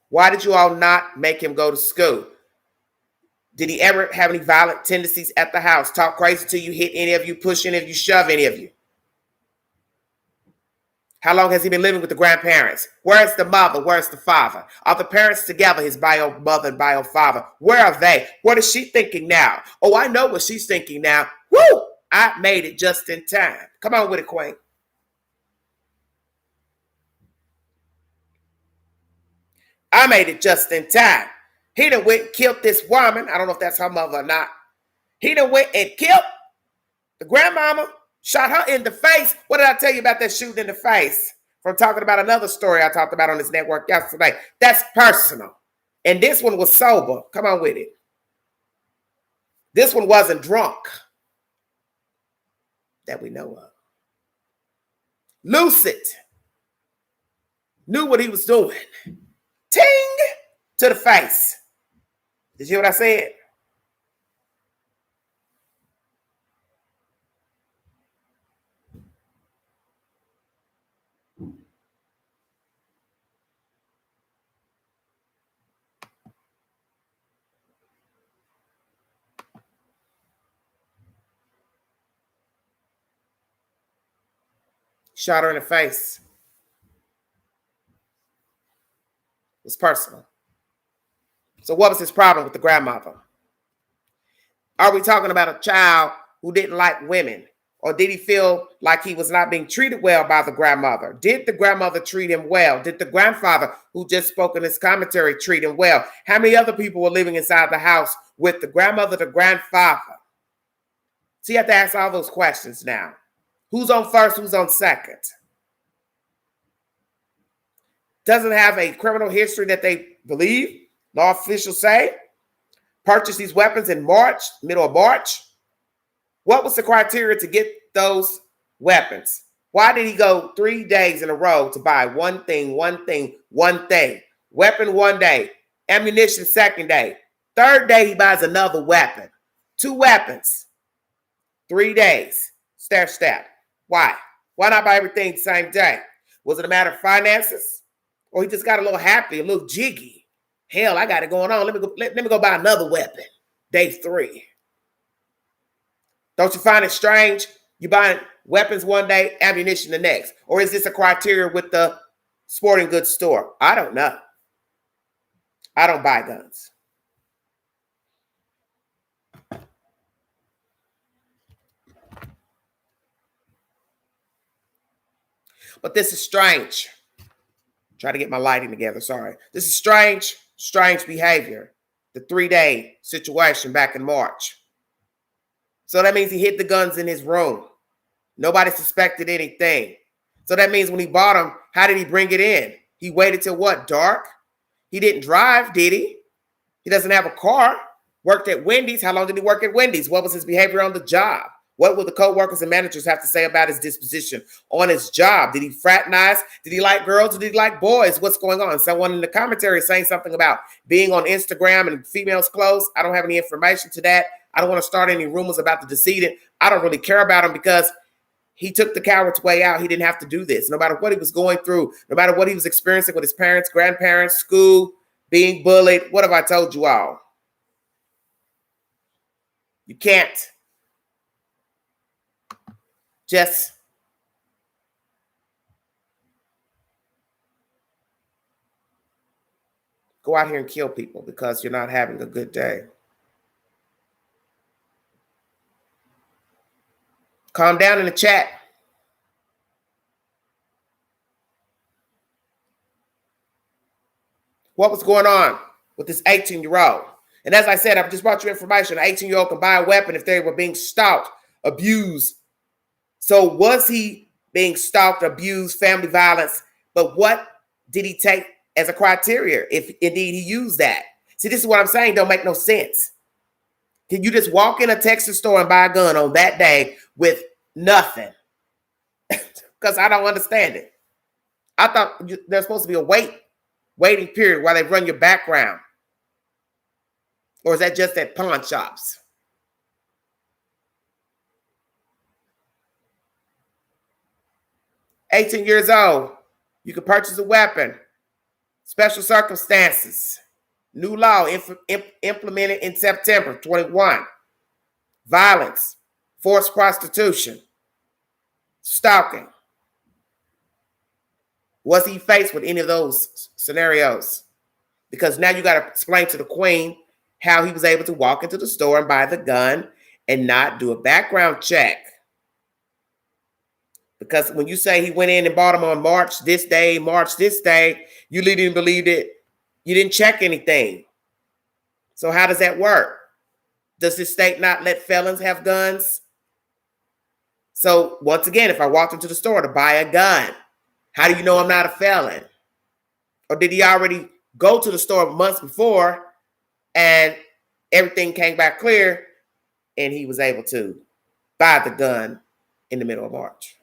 Why did you all not make him go to school? Did he ever have any violent tendencies at the house? Talk crazy to you, hit any of you, push any of you, shove any of you? How long has he been living with the grandparents? Where's the mother? Where's the father? Are the parents together, his bio mother and bio father? Where are they? What is she thinking now? Oh, I know what she's thinking now. Woo! I made it just in time. Come on with it, Queen. I made it just in time. He done went and killed this woman. I don't know if that's her mother or not. He done went and killed the grandmama, shot her in the face. What did I tell you about that shooting in the face? From talking about another story I talked about on this network yesterday. That's personal. And this one was sober. Come on with it. This one wasn't drunk. That we know of. Lucid. Knew what he was doing. Ting! To the face. Did you hear what I said? Shot her in the face. It was personal. So what was his problem with the grandmother? Are we talking about a child who didn't like women? Or did he feel like he was not being treated well by the grandmother? Did the grandmother treat him well? Did the grandfather, who just spoke in his commentary, treat him well? How many other people were living inside the house with the grandmother, the grandfather? So you have to ask all those questions now. Who's on first? Who's on second? Doesn't have a criminal history that they believe, law officials say. Purchased these weapons in March, middle of March. What was the criteria to get those weapons? Why did he go 3 days in a row to buy one thing? Weapon one day, ammunition second day. Third day, he buys another weapon. 2 weapons. 3 days. Step. Why? Why not buy everything the same day? Was it a matter of finances? Or he just got a little happy, a little jiggy? Hell, I got it going on. Let me go buy another weapon. Day 3. Don't you find it strange? You buying weapons one day, ammunition the next. Or is this a criteria with the sporting goods store? I don't know. I don't buy guns. But this is strange. Try to get my lighting together. Sorry. This is strange behavior. The 3-day situation back in March. So that means he hid the guns in his room. Nobody suspected anything. So that means when he bought them, how did he bring it in? He waited till what? Dark? He didn't drive, did he? He doesn't have a car. Worked at Wendy's. How long did he work at Wendy's? What was his behavior on the job? What will the co-workers and managers have to say about his disposition on his job? Did he fraternize? Did he like girls? Did he like boys? What's going on? Someone in the commentary is saying something about being on Instagram and females' clothes. I don't have any information to that. I don't want to start any rumors about the decedent. I don't really care about him because he took the coward's way out. He didn't have to do this. No matter what he was going through, no matter what he was experiencing with his parents, grandparents, school, being bullied. What have I told you all? You can't just go out here and kill people because you're not having a good day. Calm down in the chat. What was going on with this 18-year-old? And as I said, I've just brought you information. An 18-year-old can buy a weapon if they were being stalked, abused. So was he being stalked, abused, family violence? But what did he take as a criteria if indeed he used that? See, this is what I'm saying. Don't make no sense. Can you just walk in a Texas store and buy a gun on that day with nothing? Because I don't understand it. I thought there's supposed to be a waiting period while they run your background. Or is that just at pawn shops? $18 years old, you can purchase a weapon. Special circumstances. New law implemented in September 21. Violence, forced prostitution, stalking. Was he faced with any of those scenarios? Because now you got to explain to the queen how he was able to walk into the store and buy the gun and not do a background check. Because when you say he went in and bought them on March this day, you didn't believe it. You didn't check anything. So how does that work? Does this state not let felons have guns? So once again, if I walked into the store to buy a gun, how do you know I'm not a felon? Or did he already go to the store months before and everything came back clear and he was able to buy the gun in the middle of March?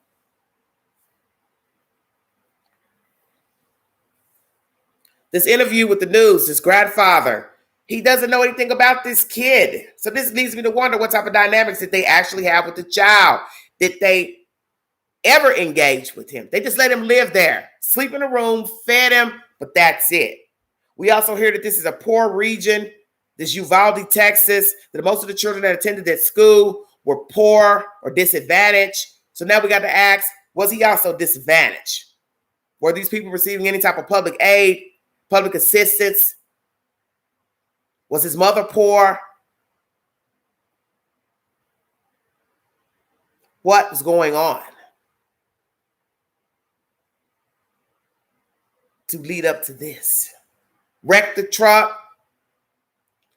This interview with the news, his grandfather, he doesn't know anything about this kid. So this leads me to wonder what type of dynamics did they actually have with the child? Did they ever engage with him? They just let him live there, sleep in a room, fed him, but that's it. We also hear that this is a poor region, this Uvalde, Texas, that most of the children that attended that school were poor or disadvantaged. So now we got to ask, Was he also disadvantaged? Were these people receiving any type of public aid, public assistance? Was his mother poor? What was going on to lead up to this? Wrecked the truck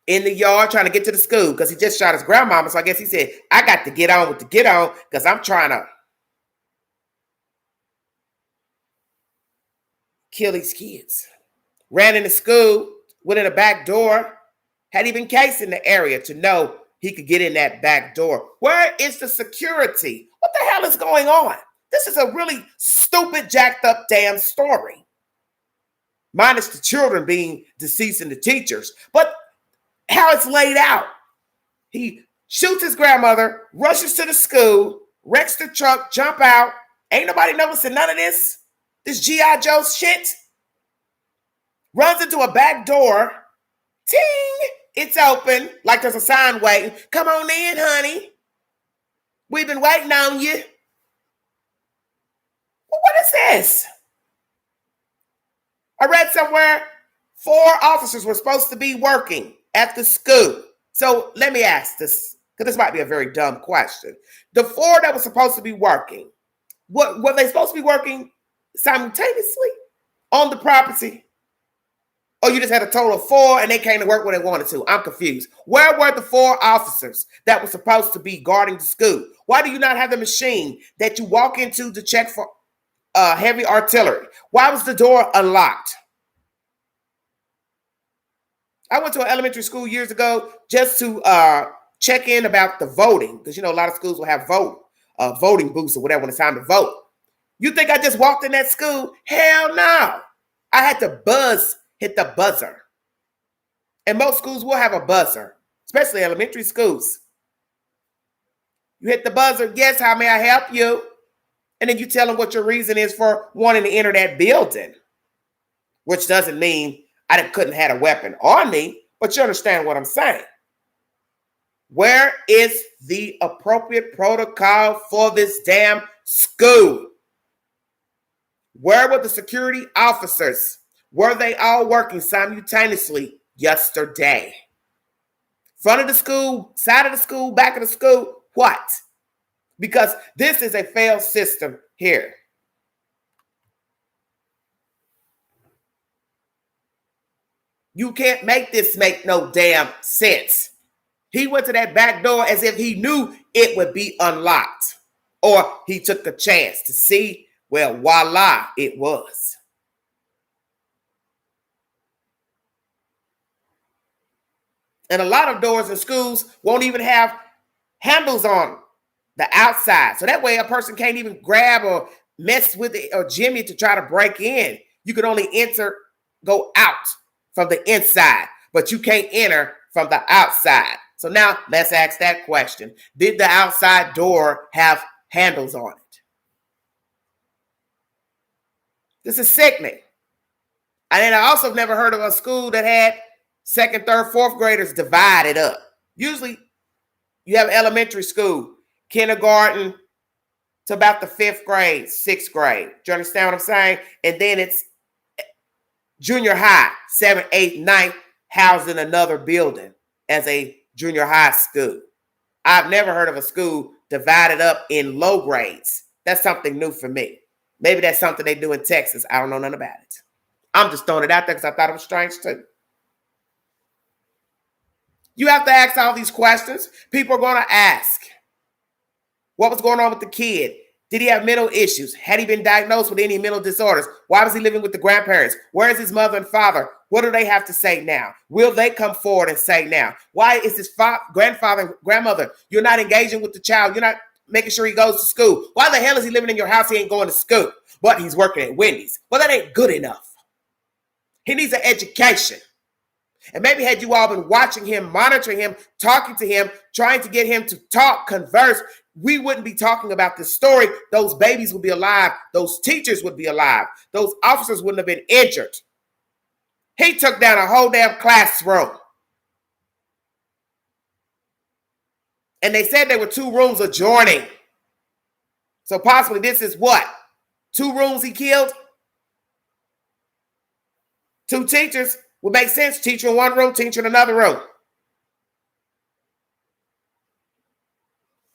in the yard trying to get to the school because he just shot his grandmama. So I guess he said, I got to get on with the get on because I'm trying to kill these kids. Ran into school, went in the back door, had even case in the area to know he could get in that back door. Where is the security? What the hell is going on? This is a really stupid, jacked up damn story. Minus the children being deceased and the teachers. But how it's laid out. He shoots his grandmother, rushes to the school, wrecks the truck, jump out. Ain't nobody noticing none of this. This G.I. Joe shit. Runs into a back door. Ting! It's open, like there's a sign waiting. Come on in, honey. We've been waiting on you. Well, what is this? I read somewhere 4 officers were supposed to be working at the school. So let me ask this, because this might be a very dumb question. The 4 that were supposed to be working, were they supposed to be working simultaneously on the property? Or you just had a total of 4 and they came to work when they wanted to? I'm confused. Where were the 4 officers that were supposed to be guarding the school? Why do you not have the machine that you walk into to check for heavy artillery? Why was the door unlocked? I went to an elementary school years ago just to check in about the voting, because you know a lot of schools will have voting booths or whatever when it's time to vote. You think I just walked in that school? Hell no. I had to hit the buzzer. And most schools will have a buzzer, especially elementary schools. You hit the buzzer, yes, how may I help you? And then you tell them what your reason is for wanting to enter that building, which doesn't mean I couldn't have had a weapon on me, but you understand what I'm saying. Where is the appropriate protocol for this damn school? Where were the security officers? Were they all working simultaneously yesterday? Front of the school, side of the school, back of the school, what? Because this is a failed system here. You can't make this make no damn sense. He went to that back door as if he knew it would be unlocked. Or he took a chance to see, well, voila, it was. And a lot of doors in schools won't even have handles on the outside. So that way a person can't even grab or mess with it or jimmy to try to break in. You can only go out from the inside, but you can't enter from the outside. So now let's ask that question. Did the outside door have handles on it? This is sickening. And then I also never heard of a school that had 2nd, 3rd, 4th graders divided up. Usually you have elementary school, kindergarten to about the 5th grade, 6th grade. Do you understand what I'm saying? And then it's junior high, 7th, 8th, 9th, housed in another building as a junior high school. I've never heard of a school divided up in low grades. That's something new for me. Maybe that's something they do in Texas. I don't know nothing about it. I'm just throwing it out there because I thought it was strange too. You have to ask all these questions. People are going to ask. What was going on with the kid? Did he have mental issues? Had he been diagnosed with any mental disorders? Why was he living with the grandparents? Where is his mother and father? What do they have to say now? Will they come forward and say now? Why is his grandfather and grandmother, you're not engaging with the child? You're not making sure he goes to school. Why the hell is he living in your house? He ain't going to school, but he's working at Wendy's. Well, that ain't good enough. He needs an education. And maybe had you all been watching him, monitoring him, talking to him, trying to get him to talk, converse, we wouldn't be talking about this story. Those babies would be alive. Those teachers would be alive. Those officers wouldn't have been injured. He took down a whole damn classroom. And they said there were 2 rooms adjoining. So possibly this is what? 2 rooms he killed? 2 teachers would make sense. Teacher in one room, teacher in another room.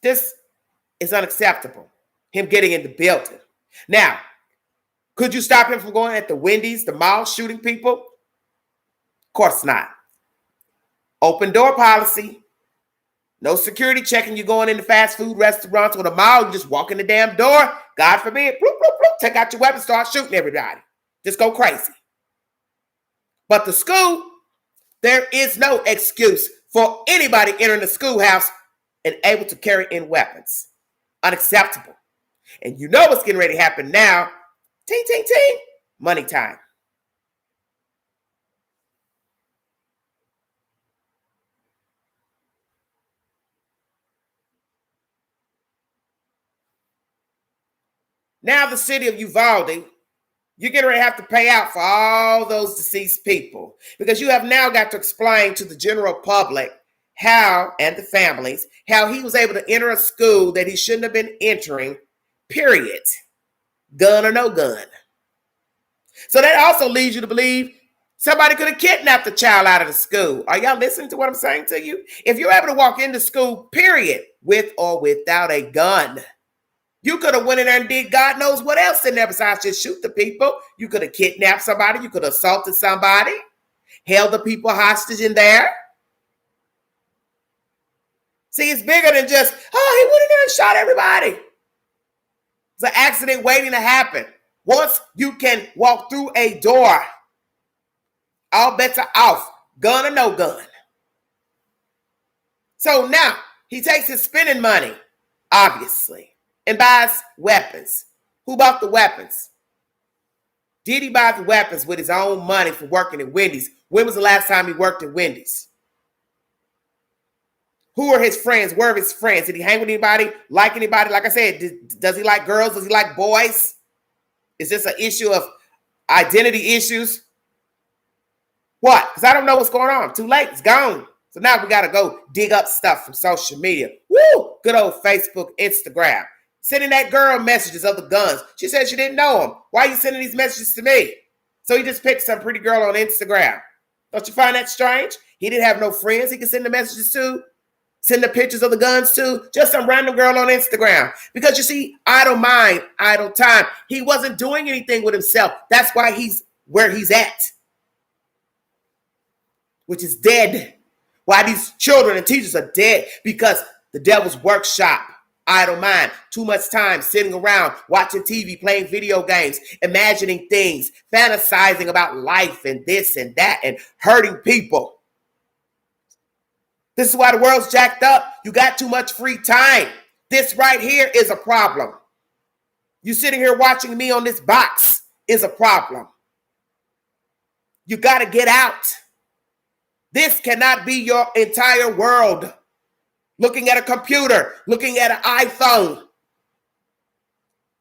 This is unacceptable. Him getting in the building. Now, could you stop him from going at the Wendy's, the mall, shooting people? Of course not. Open door policy. No security checking you going into fast food restaurants or the mall. You just walk in the damn door. God forbid, bloop, bloop, bloop, take out your weapon, start shooting everybody. Just go crazy. But the school, there is no excuse for anybody entering the schoolhouse and able to carry in weapons. Unacceptable. And you know what's getting ready to happen now. Ting, ting, ting. Money time. Now the city of Uvalde, you're getting ready to have to pay out for all those deceased people because you have now got to explain to the general public how, and the families, how he was able to enter a school that he shouldn't have been entering, period. Gun or no gun. So that also leads you to believe somebody could have kidnapped a child out of the school. Are y'all listening to what I'm saying to you? If you're able to walk into school, period, with or without a gun, you could have went in there and did God knows what else in there besides just shoot the people. You could have kidnapped somebody. You could have assaulted somebody, held the people hostage in there. See, it's bigger than just, oh, he went in there and shot everybody. It's an accident waiting to happen. Once you can walk through a door, all bets are off, gun or no gun. So now he takes his spending money, obviously, and buys weapons. Who bought the weapons? Did he buy the weapons with his own money for working at Wendy's? When was the last time he worked at Wendy's? Who are his friends? Where are his friends? Did he hang with anybody? Like anybody? Like I said, does he like girls? Does he like boys? Is this an issue of identity issues? What? Because I don't know what's going on. Too late. It's gone. So now we got to go dig up stuff from social media. Woo! Good old Facebook, Instagram. Sending that girl messages of the guns. She said she didn't know him. Why are you sending these messages to me? So he just picked some pretty girl on Instagram. Don't you find that strange? He didn't have no friends he could send the messages to. Send the pictures of the guns to. Just some random girl on Instagram. Because you see, idle mind, idle time. He wasn't doing anything with himself. That's why he's where he's at. Which is dead. Why these children and teachers are dead. Because the devil's workshop. Idle mind. Too much time sitting around, watching TV, playing video games, imagining things, fantasizing about life and this and that, and hurting people. This is why the world's jacked up. You got too much free time. This right here is a problem. You sitting here watching me on this box is a problem. You got to get out. This cannot be your entire world. Looking at a computer, looking at an iPhone.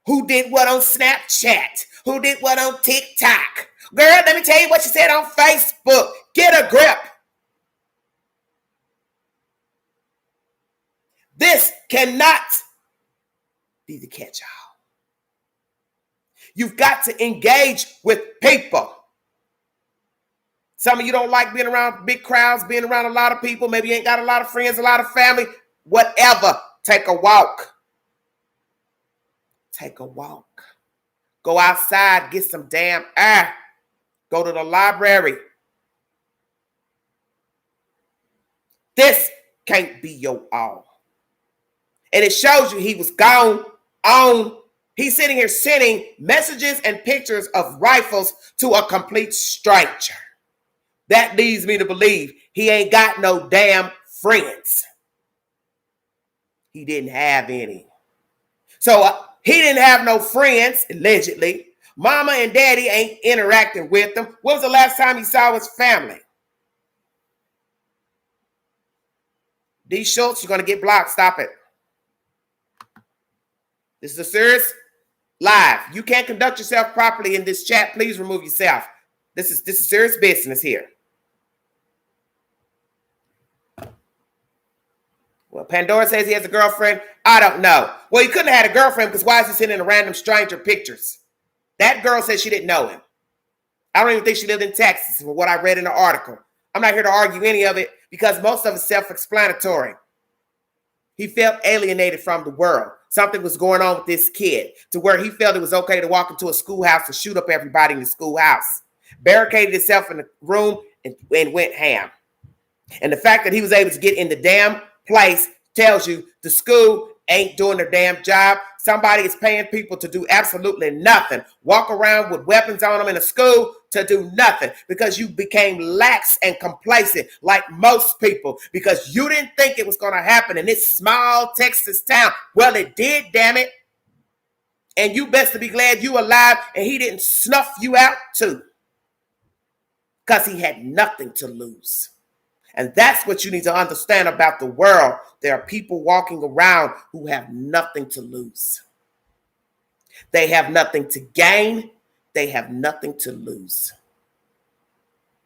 Who did what on Snapchat? Who did what on TikTok? Girl, let me tell you what she said on Facebook. Get a grip. This cannot be the catch-all. You've got to engage with people. Some of you don't like being around big crowds, being around a lot of people. Maybe you ain't got a lot of friends, a lot of family. Whatever. Take a walk. Take a walk. Go outside, get some damn air. Go to the library. This can't be your all. And it shows you he was gone on. He's sitting here sending messages and pictures of rifles to a complete stranger. That leads me to believe he ain't got no damn friends. He didn't have any. So he didn't have no friends, allegedly. Mama and daddy ain't interacting with him. When was the last time he saw his family? D. Schultz, you're going to get blocked. Stop it. This is a serious live. You can't conduct yourself properly in this chat. Please remove yourself. This is serious business here. Well, Pandora says he has a girlfriend. I don't know. Well, he couldn't have had a girlfriend because why is he sending a random stranger pictures? That girl said she didn't know him. I don't even think she lived in Texas, from what I read in the article. I'm not here to argue any of it because most of it's self-explanatory. He felt alienated from the world. Something was going on with this kid to where he felt it was okay to walk into a schoolhouse and shoot up everybody in the schoolhouse. Barricaded himself in the room and went ham. And the fact that he was able to get in the damn place tells you the school ain't doing their damn job. Somebody is paying people to do absolutely nothing. Walk around with weapons on them in a school to do nothing because you became lax and complacent like most people because you didn't think it was going to happen in this small Texas town. Well, it did, damn it. And you best to be glad you alive and he didn't snuff you out too because he had nothing to lose. And that's what you need to understand about the world. There are people walking around who have nothing to lose. They have nothing to gain. They have nothing to lose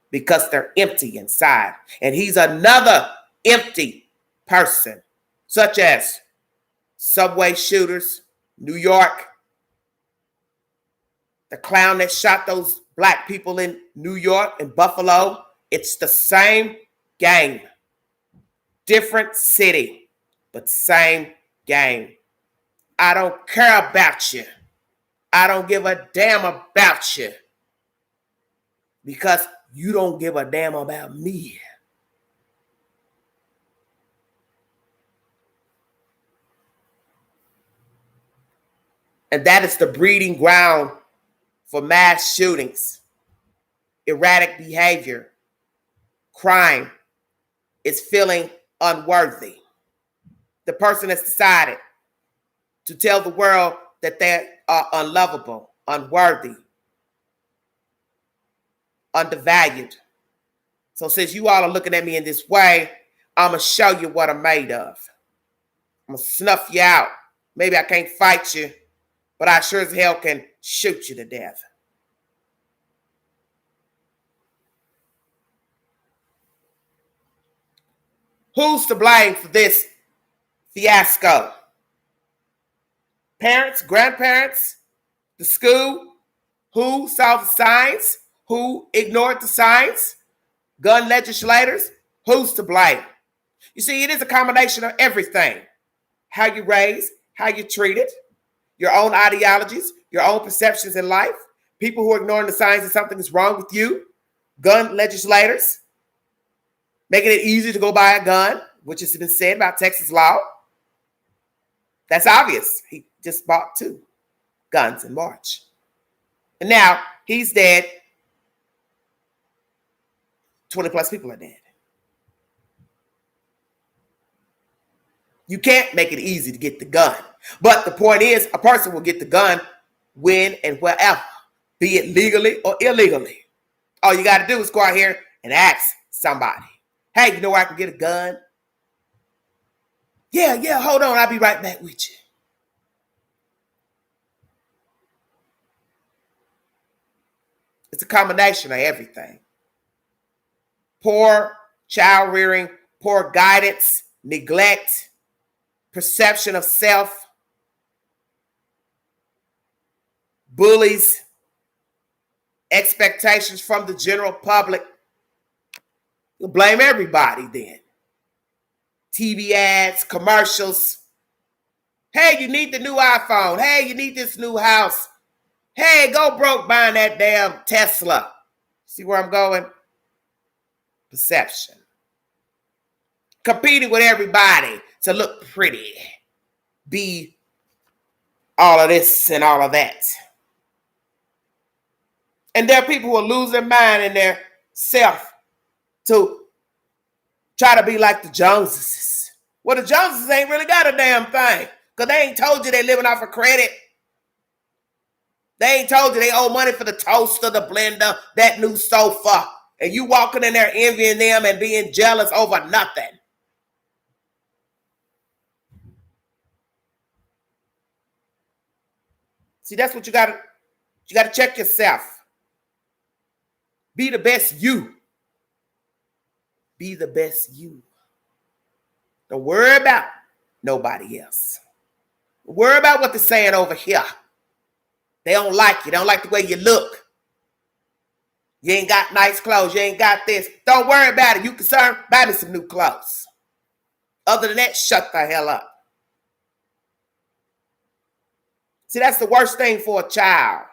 because they're empty inside. And he's another empty person, such as subway shooters, New York, the clown that shot those black people in New York and Buffalo. It's the same game. Different city, but same game. I don't care about you. I don't give a damn about you because you don't give a damn about me. And that is the breeding ground for mass shootings, erratic behavior, crime. Is feeling unworthy. The person has decided to tell the world that they are unlovable, unworthy, undervalued. So since you all are looking at me in this way, I'm going to show you what I'm made of. I'm going to snuff you out. Maybe I can't fight you, but I sure as hell can shoot you to death. Who's to blame for this fiasco? Parents, grandparents, the school, who saw the signs, who ignored the signs, gun legislators, who's to blame? You see, it is a combination of everything. How you raised, how you treated, your own ideologies, your own perceptions in life, people who are ignoring the signs that something is wrong with you, gun legislators, making it easy to go buy a gun, which has been said about Texas law. That's obvious. He just bought 2 guns in March. And now he's dead. 20 plus people are dead. You can't make it easy to get the gun. But the point is, a person will get the gun when and wherever, be it legally or illegally. All you got to do is go out here and ask somebody. Hey, you know where I can get a gun? Yeah, hold on. I'll be right back with you. It's a combination of everything. Poor child rearing, poor guidance, neglect, perception of self, bullies, expectations from the general public. You'll blame everybody then. TV ads, commercials. Hey, you need the new iPhone. Hey, you need this new house. Hey, go broke buying that damn Tesla. See where I'm going? Perception. Competing with everybody to look pretty. Be all of this and all of that. And there are people who are losing their mind in their self to try to be like the Joneses. Well, the Joneses ain't really got a damn thing because they ain't told you they living off of credit. They ain't told you they owe money for the toaster, the blender, that new sofa. And you walking in there envying them and being jealous over nothing. See, that's what you got to check yourself. Be the best you. Be the best you. Don't worry about nobody else. Worry about what they're saying over here. They don't like you. They don't like the way you look. You ain't got nice clothes. You ain't got this. Don't worry about it. You concerned? Buy me some new clothes. Other than that, shut the hell up. See, that's the worst thing for a child,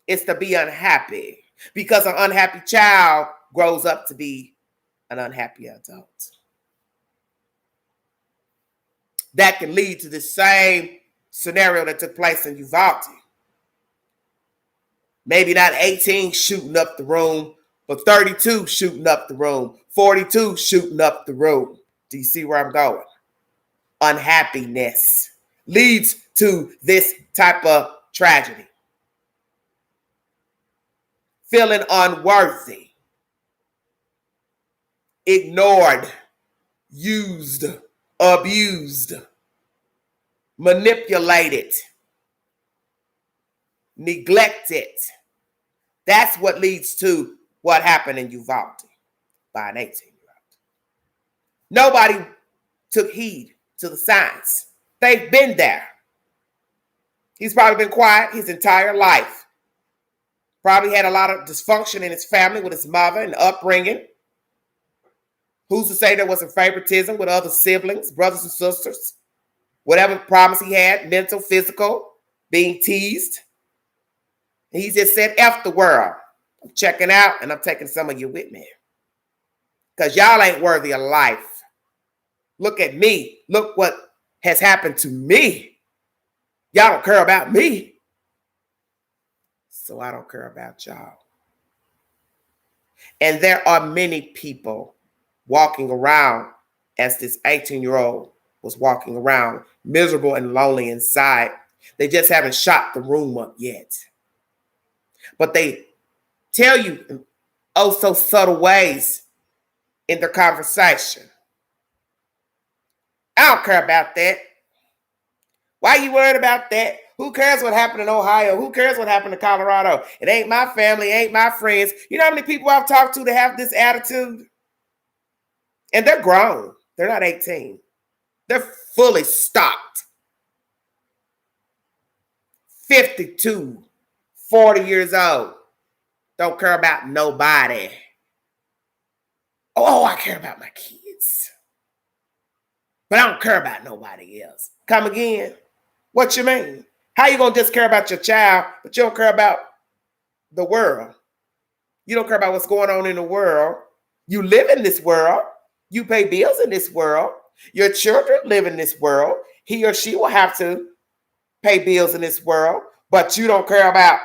is to be unhappy. Because an unhappy child grows up to be an unhappy adult. That can lead to the same scenario that took place in Uvalde. Maybe not 18 shooting up the room, but 32 shooting up the room, 42 shooting up the room. Do you see where I'm going? Unhappiness leads to this type of tragedy. Feeling unworthy, ignored, used, abused, manipulated, neglected. That's what leads to what happened in Uvalde by an 18-year-old. Nobody took heed to the signs. They've been there. He's probably been quiet his entire life. Probably had a lot of dysfunction in his family with his mother and upbringing. Who's to say there wasn't favoritism with other siblings, brothers and sisters? Whatever problems he had, mental, physical, being teased. He just said, F the world. I'm checking out and I'm taking some of you with me. Because y'all ain't worthy of life. Look at me. Look what has happened to me. Y'all don't care about me. So I don't care about y'all. And there are many people walking around as this 18-year-old was walking around, miserable and lonely inside. They just haven't shot the room up yet. But they tell you in oh so subtle ways in their conversation. I don't care about that. Why are you worried about that? Who cares what happened in Ohio? Who cares what happened in Colorado? It ain't my family, ain't my friends. You know how many people I've talked to that have this attitude? And they're grown. They're not 18. They're fully stocked. 52, 40 years old. Don't care about nobody. Oh, I care about my kids. But I don't care about nobody else. Come again. What you mean? How you going to just care about your child, but you don't care about the world? You don't care about what's going on in the world. You live in this world. You pay bills in this world. Your children live in this world. He or she will have to pay bills in this world, but you don't care about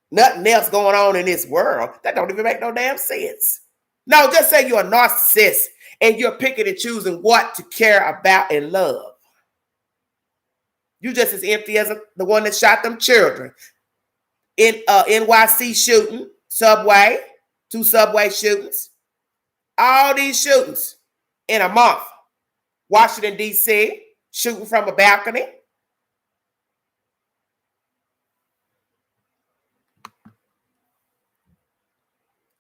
nothing else going on in this world. That don't even make no damn sense. No, just say you're a narcissist and you're picking and choosing what to care about and love. You just as empty as the one that shot them children. In NYC shooting, Subway, 2 Subway shootings. All these shootings in a month. Washington, D.C., shooting from a balcony.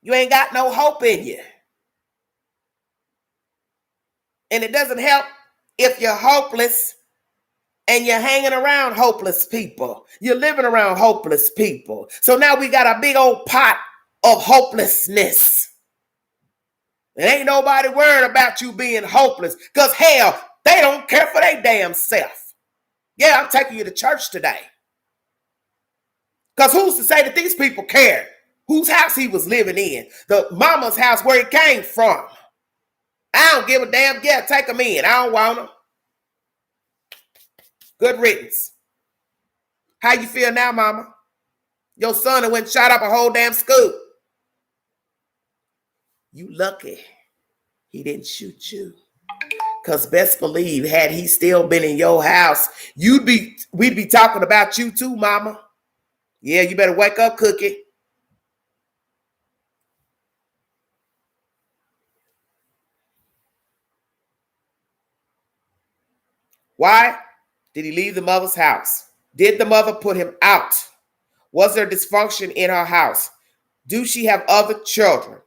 You ain't got no hope in you. And it doesn't help if you're hopeless and you're hanging around hopeless people. You're living around hopeless people. So now we got a big old pot of hopelessness. And ain't nobody worried about you being hopeless. Because hell, they don't care for their damn self. Yeah, I'm taking you to church today. Because who's to say that these people cared? Whose house he was living in? The mama's house where he came from. I don't give a damn. Yeah, take them in. I don't want them. Good riddance. How you feel now, mama? Your son went and shot up a whole damn school. You lucky he didn't shoot you. Because best believe, had he still been in your house, we'd be talking about you too, mama. Yeah, you better wake up, Cookie. Why did he leave the mother's house? Did the mother put him out? Was there dysfunction in her house? Do she have other children?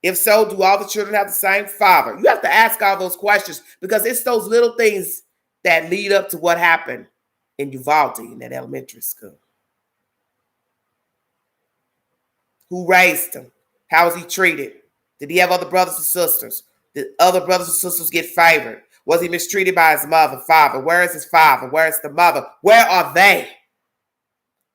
If so, do all the children have the same father? You have to ask all those questions because it's those little things that lead up to what happened in Uvalde in that elementary school. Who raised him? How was he treated? Did he have other brothers and sisters? Did other brothers and sisters get favored? Was he mistreated by his mother, father? Where is his father? Where is the mother? Where are they?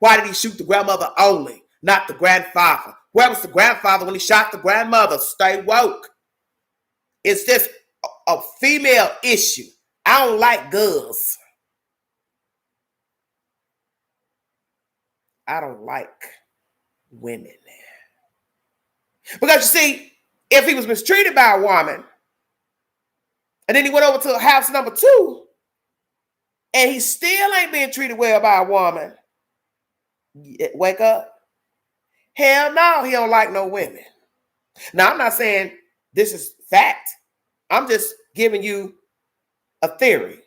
Why did he shoot the grandmother only, not the grandfather? Where was the grandfather when he shot the grandmother? Stay woke. It's just a female issue. I don't like girls. I don't like women. Because you see, if he was mistreated by a woman, and then he went over to house number 2, and he still ain't being treated well by a woman, wake up. Hell no, he don't like no women. Now, I'm not saying this is fact. I'm just giving you a theory.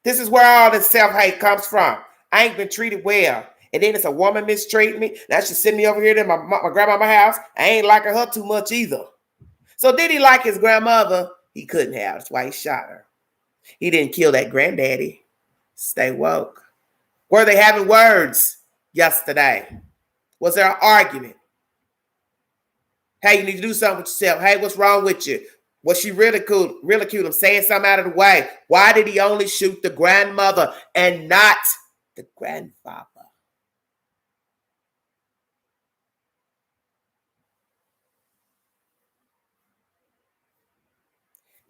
This is where all this self-hate comes from. I ain't been treated well. And then it's a woman mistreating me. Now she's sitting me over here in my grandmama's house. I ain't liking her too much either. So did he like his grandmother? He couldn't have. That's why he shot her. He didn't kill that granddaddy. Stay woke. Were they having words yesterday? Was there an argument? Hey, you need to do something with yourself. Hey, what's wrong with you? Was she ridiculed him, saying something out of the way? Why did he only shoot the grandmother and not the grandfather?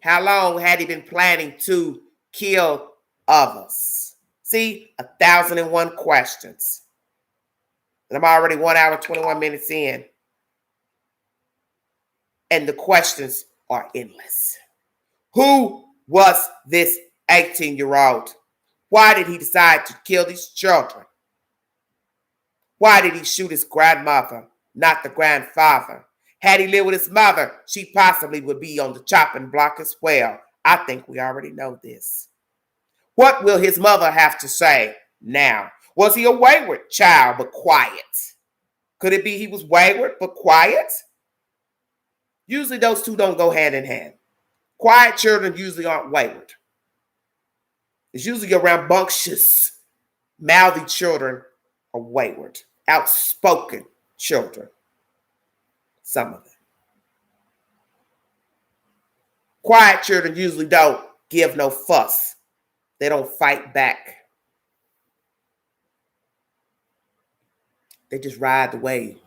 How long had he been planning to kill others? See, 1,001 questions. And I'm already 1 hour, 21 minutes in. And the questions are endless. Who was this 18-year-old? Why did he decide to kill these children? Why did he shoot his grandmother, not the grandfather? Had he lived with his mother, she possibly would be on the chopping block as well. I think we already know this. What will his mother have to say now? Was he a wayward child but quiet? Could it be he was wayward but quiet? Usually those two don't go hand in hand. Quiet children usually aren't wayward. It's usually rambunctious, mouthy children are wayward, outspoken children. Some of them. Quiet children usually don't give no fuss. They don't fight back. They just ride the wave.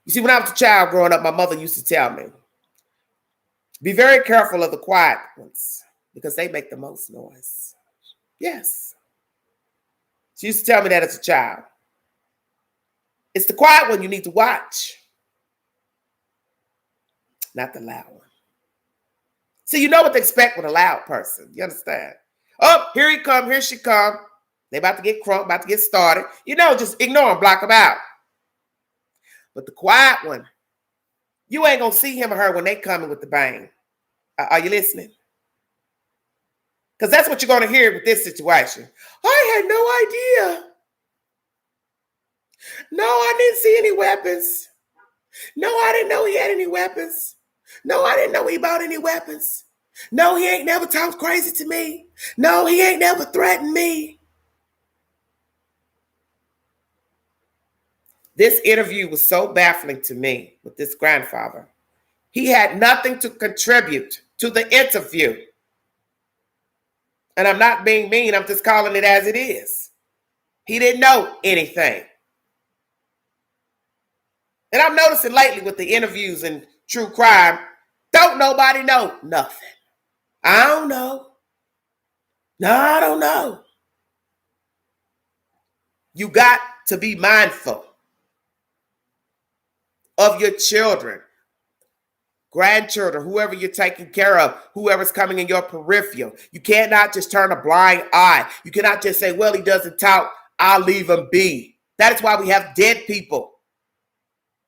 You see, when I was a child growing up, my mother used to tell me, be very careful of the quiet ones because they make the most noise. Yes. She used to tell me that as a child. It's the quiet one you need to watch, not the loud one. See, you know what to expect with a loud person. You understand? Oh, here he come, here she come. They about to get crunk, about to get started. You know, just ignore them, block them out. But the quiet one, you ain't going to see him or her when they coming with the bang. Are you listening? Because that's what you're going to hear with this situation. I had no idea. No, I didn't see any weapons. No, I didn't know he had any weapons. No, I didn't know he bought any weapons. No, he ain't never talked crazy to me. No, he ain't never threatened me. This interview was so baffling to me with this grandfather. He had nothing to contribute to the interview. And I'm not being mean, I'm just calling it as it is. He didn't know anything. And I'm noticing lately with the interviews in true crime, don't nobody know nothing. I don't know. No, I don't know. You got to be mindful of your children, grandchildren, whoever you're taking care of, whoever's coming in your peripheral. You cannot just turn a blind eye. You cannot just say, well, he doesn't talk, I'll leave him be. That is why we have dead people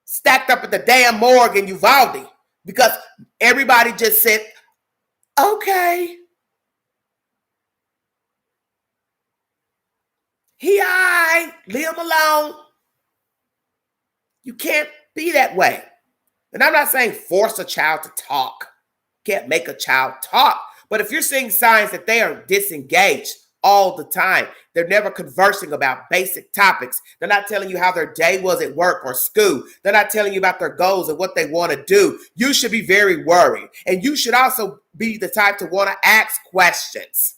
stacked up at the damn morgue in Uvalde, because everybody just said, okay. He all right, leave him alone. You can't be that way. And I'm not saying force a child to talk. Can't make a child talk. But if you're seeing signs that they are disengaged all the time, they're never conversing about basic topics. They're not telling you how their day was at work or school. They're not telling you about their goals and what they want to do. You should be very worried. And you should also be the type to want to ask questions.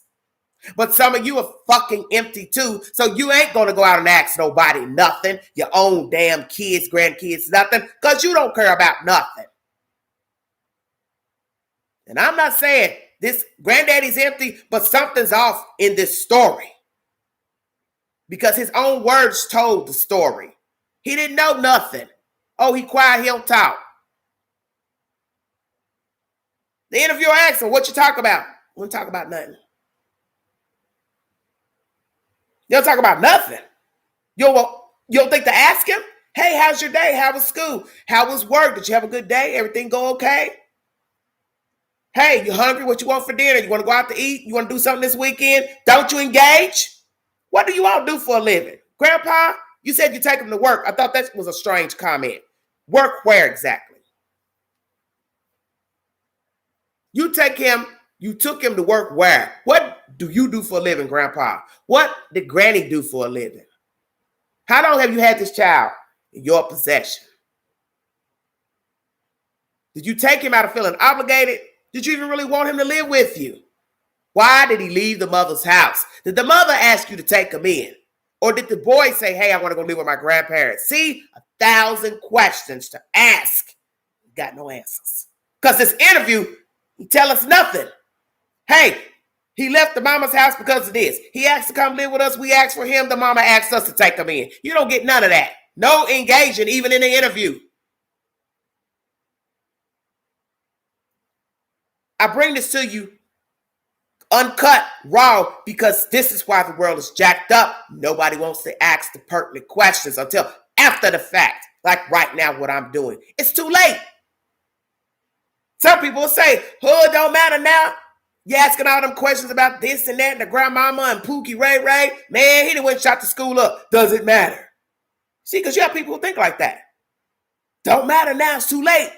But some of you are fucking empty too, so you ain't going to go out and ask nobody nothing, your own damn kids, grandkids, nothing, because you don't care about nothing. And I'm not saying this granddaddy's empty, but something's off in this story. Because his own words told the story. He didn't know nothing. Oh, he quiet, he don't talk. The interviewer asked him, what you talk about? We don't talk about nothing. You don't talk about nothing. You don't think to ask him? Hey, how's your day? How was school? How was work? Did you have a good day? Everything go okay? Hey, you hungry? What you want for dinner? You want to go out to eat? You want to do something this weekend? Don't you engage? What do you all do for a living? Grandpa, you said you take him to work. I thought that was a strange comment. Work where exactly? You took him to work where? What do you do for a living, Grandpa? What did Granny do for a living? How long have you had this child in your possession? Did you take him out of feeling obligated? Did you even really want him to live with you? Why did he leave the mother's house? Did the mother ask you to take him in? Or did the boy say, hey, I want to go live with my grandparents? See, 1,000 questions to ask. Got no answers. Because this interview, he tell us nothing. Hey, he left the mama's house because of this. He asked to come live with us. We asked for him. The mama asked us to take him in. You don't get none of that. No engaging, even in the interview. I bring this to you uncut, raw, because this is why the world is jacked up. Nobody wants to ask the pertinent questions until after the fact, like right now what I'm doing. It's too late. Some people will say, oh, it don't matter now. You're asking all them questions about this and that and the grandmama and Pookie Ray Ray. Man, he done went and shot the school up. Does it matter? See, because you have people who think like that. Don't matter now. It's too late.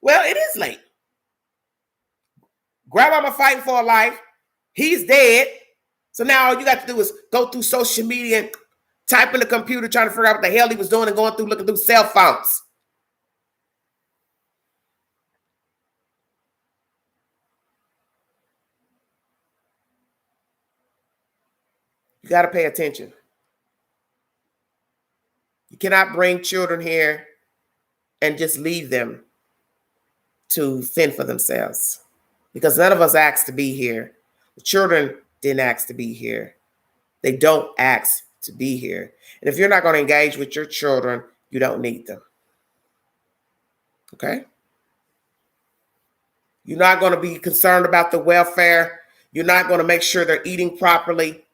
Well, it is late. Grandmama fighting for her life. He's dead. So now all you got to do is go through social media and type in the computer trying to figure out what the hell he was doing and going through looking through cell phones. You got to pay attention. You cannot bring children here and just leave them to fend for themselves. Because none of us asked to be here. The children didn't ask to be here. They don't ask to be here. And if you're not going to engage with your children, you don't need them. Okay? You're not going to be concerned about the welfare. You're not going to make sure they're eating properly.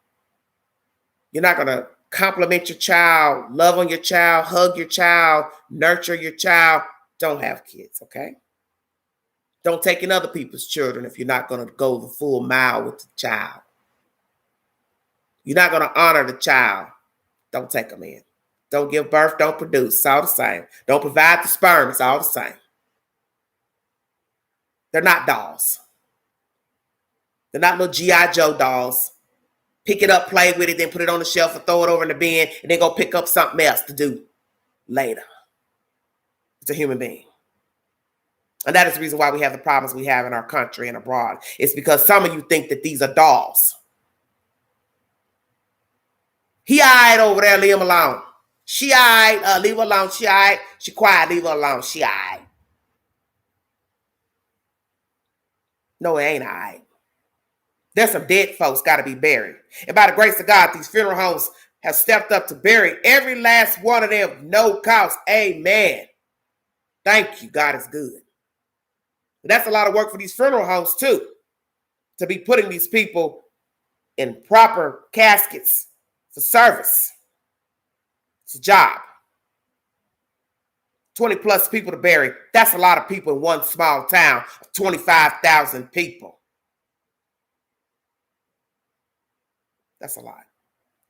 You're not going to compliment your child, love on your child, hug your child, nurture your child. Don't have kids, okay? Don't take in other people's children if you're not going to go the full mile with the child. You're not going to honor the child. Don't take them in. Don't give birth, don't produce. It's all the same. Don't provide the sperm. It's all the same. They're not dolls. They're not little G.I. Joe dolls. Pick it up, play with it, then put it on the shelf and throw it over in the bin, and then go pick up something else to do later. It's a human being. And that is the reason why we have the problems we have in our country and abroad. It's because some of you think that these are dolls. He all right over there, leave him alone. She all right, leave her alone. She all right, she quiet, leave her alone. She all right. No, it ain't all right. There's some dead folks got to be buried. And by the grace of God, these funeral homes have stepped up to bury every last one of them, no cost. Amen. Thank you. God is good. And that's a lot of work for these funeral homes too, to be putting these people in proper caskets for service. It's a job. 20 plus people to bury. That's a lot of people in one small town of 25,000 people. That's a lot.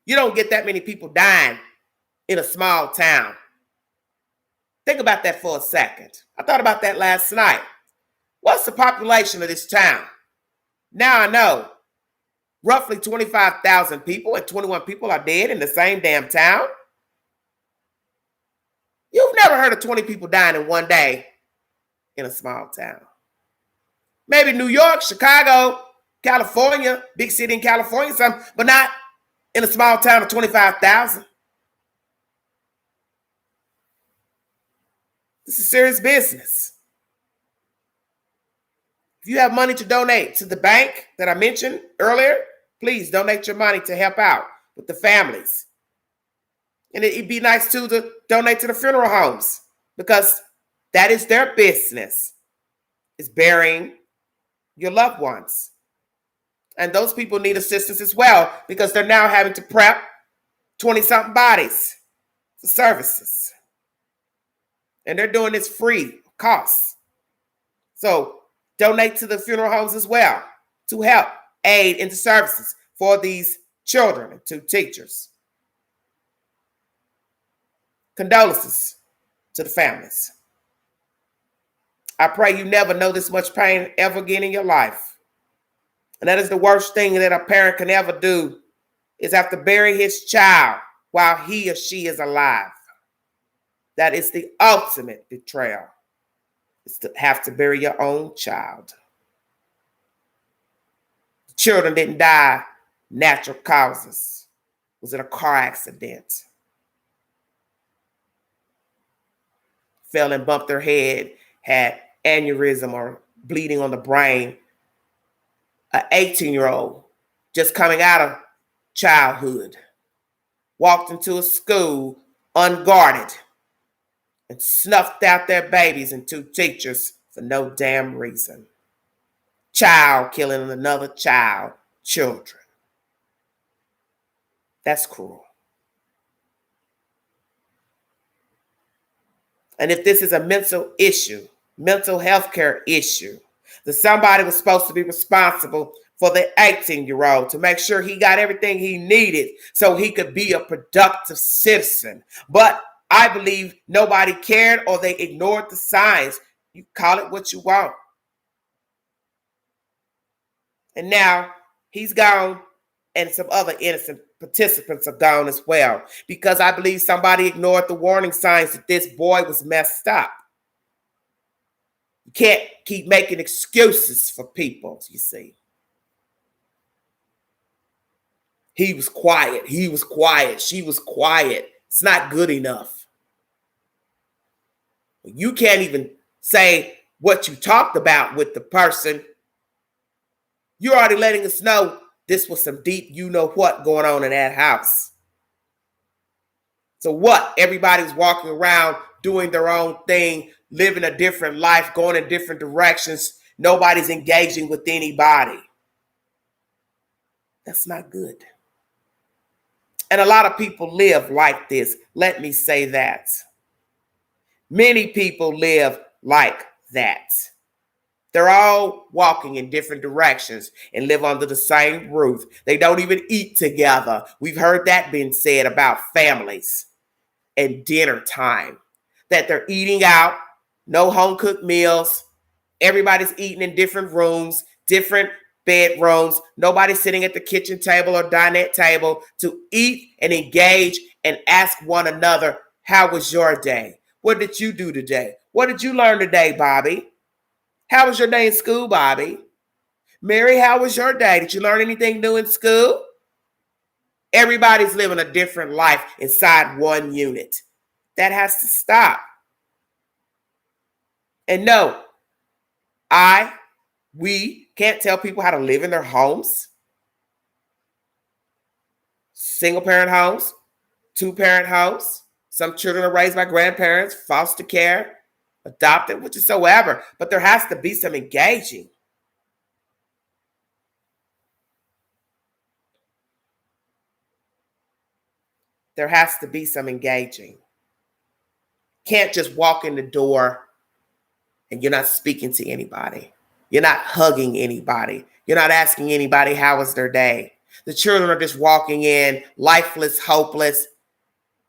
You don't get that many people dying in a small town Think about that for a second. I thought about that last night. What's the population of this town? Now I know. Roughly 25,000 people, and 21 people are dead in the same damn town. You've never heard of 20 people dying in one day in a small town. Maybe New York, Chicago, California, big city in California, something, but not in a small town of 25,000. This is serious business. If you have money to donate to the bank that I mentioned earlier, please donate your money to help out with the families. And it'd be nice too to donate to the funeral homes, because that is their business, is burying your loved ones. And those people need assistance as well, because they're now having to prep 20-something bodies for services. And they're doing this free of cost. So donate to the funeral homes as well to help aid into services for these children and to teachers. Condolences to the families. I pray you never know this much pain ever again in your life. And that is the worst thing that a parent can ever do, is have to bury his child while he or she is alive. That is the ultimate betrayal, is to have to bury your own child. The children didn't die natural causes. Was it a car accident? Fell and bumped their head, had aneurysm or bleeding on the brain. An 18-year-old just coming out of childhood walked into a school unguarded and snuffed out their babies and 2 teachers for no damn reason. Child killing another child, children. That's cruel. And if this is a mental issue, mental health care issue, that somebody was supposed to be responsible for the 18-year-old to make sure he got everything he needed so he could be a productive citizen. But I believe nobody cared, or they ignored the signs. You call it what you want. And now he's gone, and some other innocent participants are gone as well, because I believe somebody ignored the warning signs that this boy was messed up. You can't keep making excuses for people, you see. He was quiet. He was quiet. She was quiet. It's not good enough. You can't even say what you talked about with the person. You're already letting us know this was some deep you-know-what going on in that house. So what? Everybody's walking around doing their own thing, living a different life, going in different directions. Nobody's engaging with anybody. That's not good. And a lot of people live like this. Let me say that. Many people live like that. They're all walking in different directions and live under the same roof. They don't even eat together. We've heard that being said about families and dinner time, that they're eating out, no home-cooked meals. Everybody's eating in different rooms, different bedrooms. Nobody's sitting at the kitchen table or dinette table to eat and engage and ask one another, how was your day? What did you do today? What did you learn today, Bobby? How was your day in school, Bobby? Mary, how was your day? Did you learn anything new in school? Everybody's living a different life inside one unit. That has to stop. And no, we can't tell people how to live in their homes. Single parent homes, 2-parent homes. Some children are raised by grandparents, foster care, adopted, whatsoever. But there has to be some engaging. There has to be some engaging. Can't just walk in the door and you're not speaking to anybody. You're not hugging anybody. You're not asking anybody how was their day. The children are just walking in, lifeless, hopeless,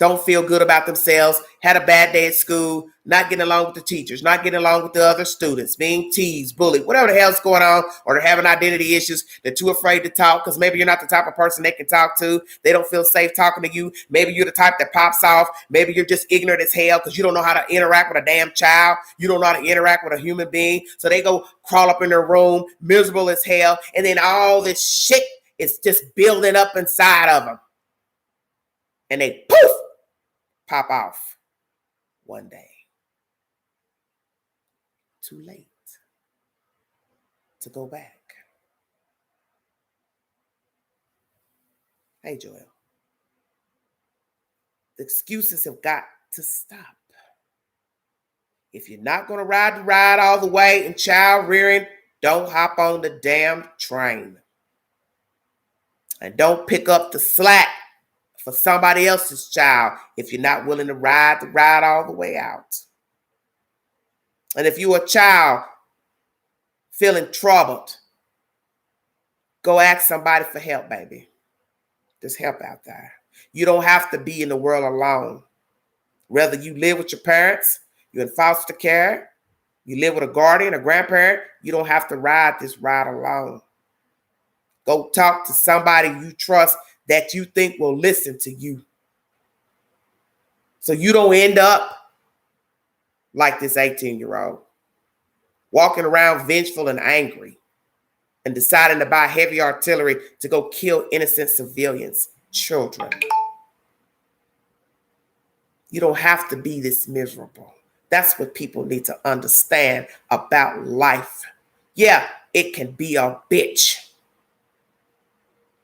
don't feel good about themselves, had a bad day at school, not getting along with the teachers, not getting along with the other students, being teased, bullied, whatever the hell's going on, or they're having identity issues, they're too afraid to talk because maybe you're not the type of person they can talk to. They don't feel safe talking to you. Maybe you're the type that pops off. Maybe you're just ignorant as hell because you don't know how to interact with a damn child. You don't know how to interact with a human being. So they go crawl up in their room, miserable as hell, and then all this shit is just building up inside of them. And they poof, pop off one day. Too late to go back. Hey, Joel. The excuses have got to stop. If you're not going to ride the ride all the way and child rearing, don't hop on the damn train. And don't pick up the slack for somebody else's child if you're not willing to ride the ride all the way out. And if you're a child feeling troubled, go ask somebody for help, baby. There's help out there. You don't have to be in the world alone. Whether you live with your parents, you're in foster care, you live with a guardian, a grandparent, you don't have to ride this ride alone. Go talk to somebody you trust that you think will listen to you. So you don't end up like this 18-year-old, walking around vengeful and angry and deciding to buy heavy artillery to go kill innocent civilians, children. You don't have to be this miserable. That's what people need to understand about life. Yeah, it can be a bitch.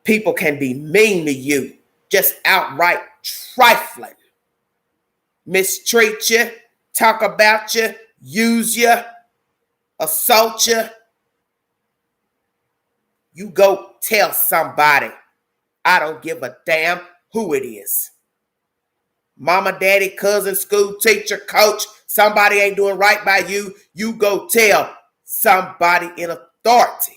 People can be mean to you, just outright trifling, mistreat you, talk about you, use you, assault you. You go tell somebody. I don't give a damn who it is. Mama, daddy, cousin, school teacher, coach, somebody ain't doing right by you. You go tell somebody in authority.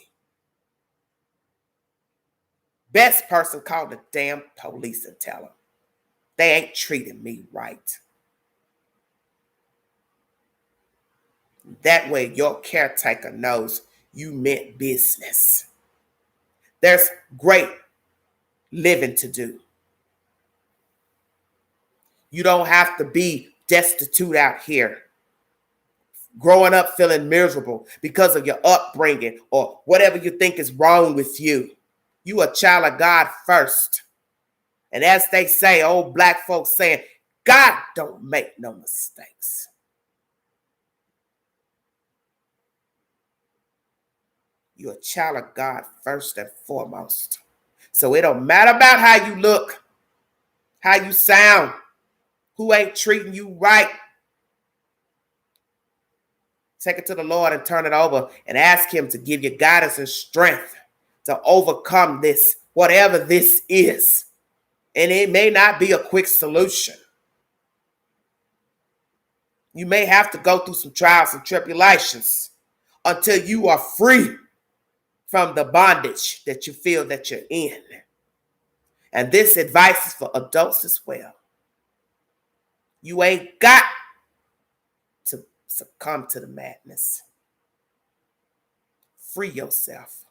Best person, call the damn police and tell them they ain't treating me right. That way your caretaker knows you meant business. There's great living to do. You don't have to be destitute out here, growing up feeling miserable because of your upbringing or whatever you think is wrong with you. You a child of God first. And as they say, old black folks saying, God don't make no mistakes. You're a child of God first and foremost. So it don't matter about how you look, how you sound, who ain't treating you right. Take it to the Lord and turn it over and ask him to give you guidance and strength to overcome this, whatever this is. And it may not be a quick solution. You may have to go through some trials and tribulations until you are free from the bondage that you feel that you're in. And this advice is for adults as well. You ain't got to succumb to the madness. Free yourself.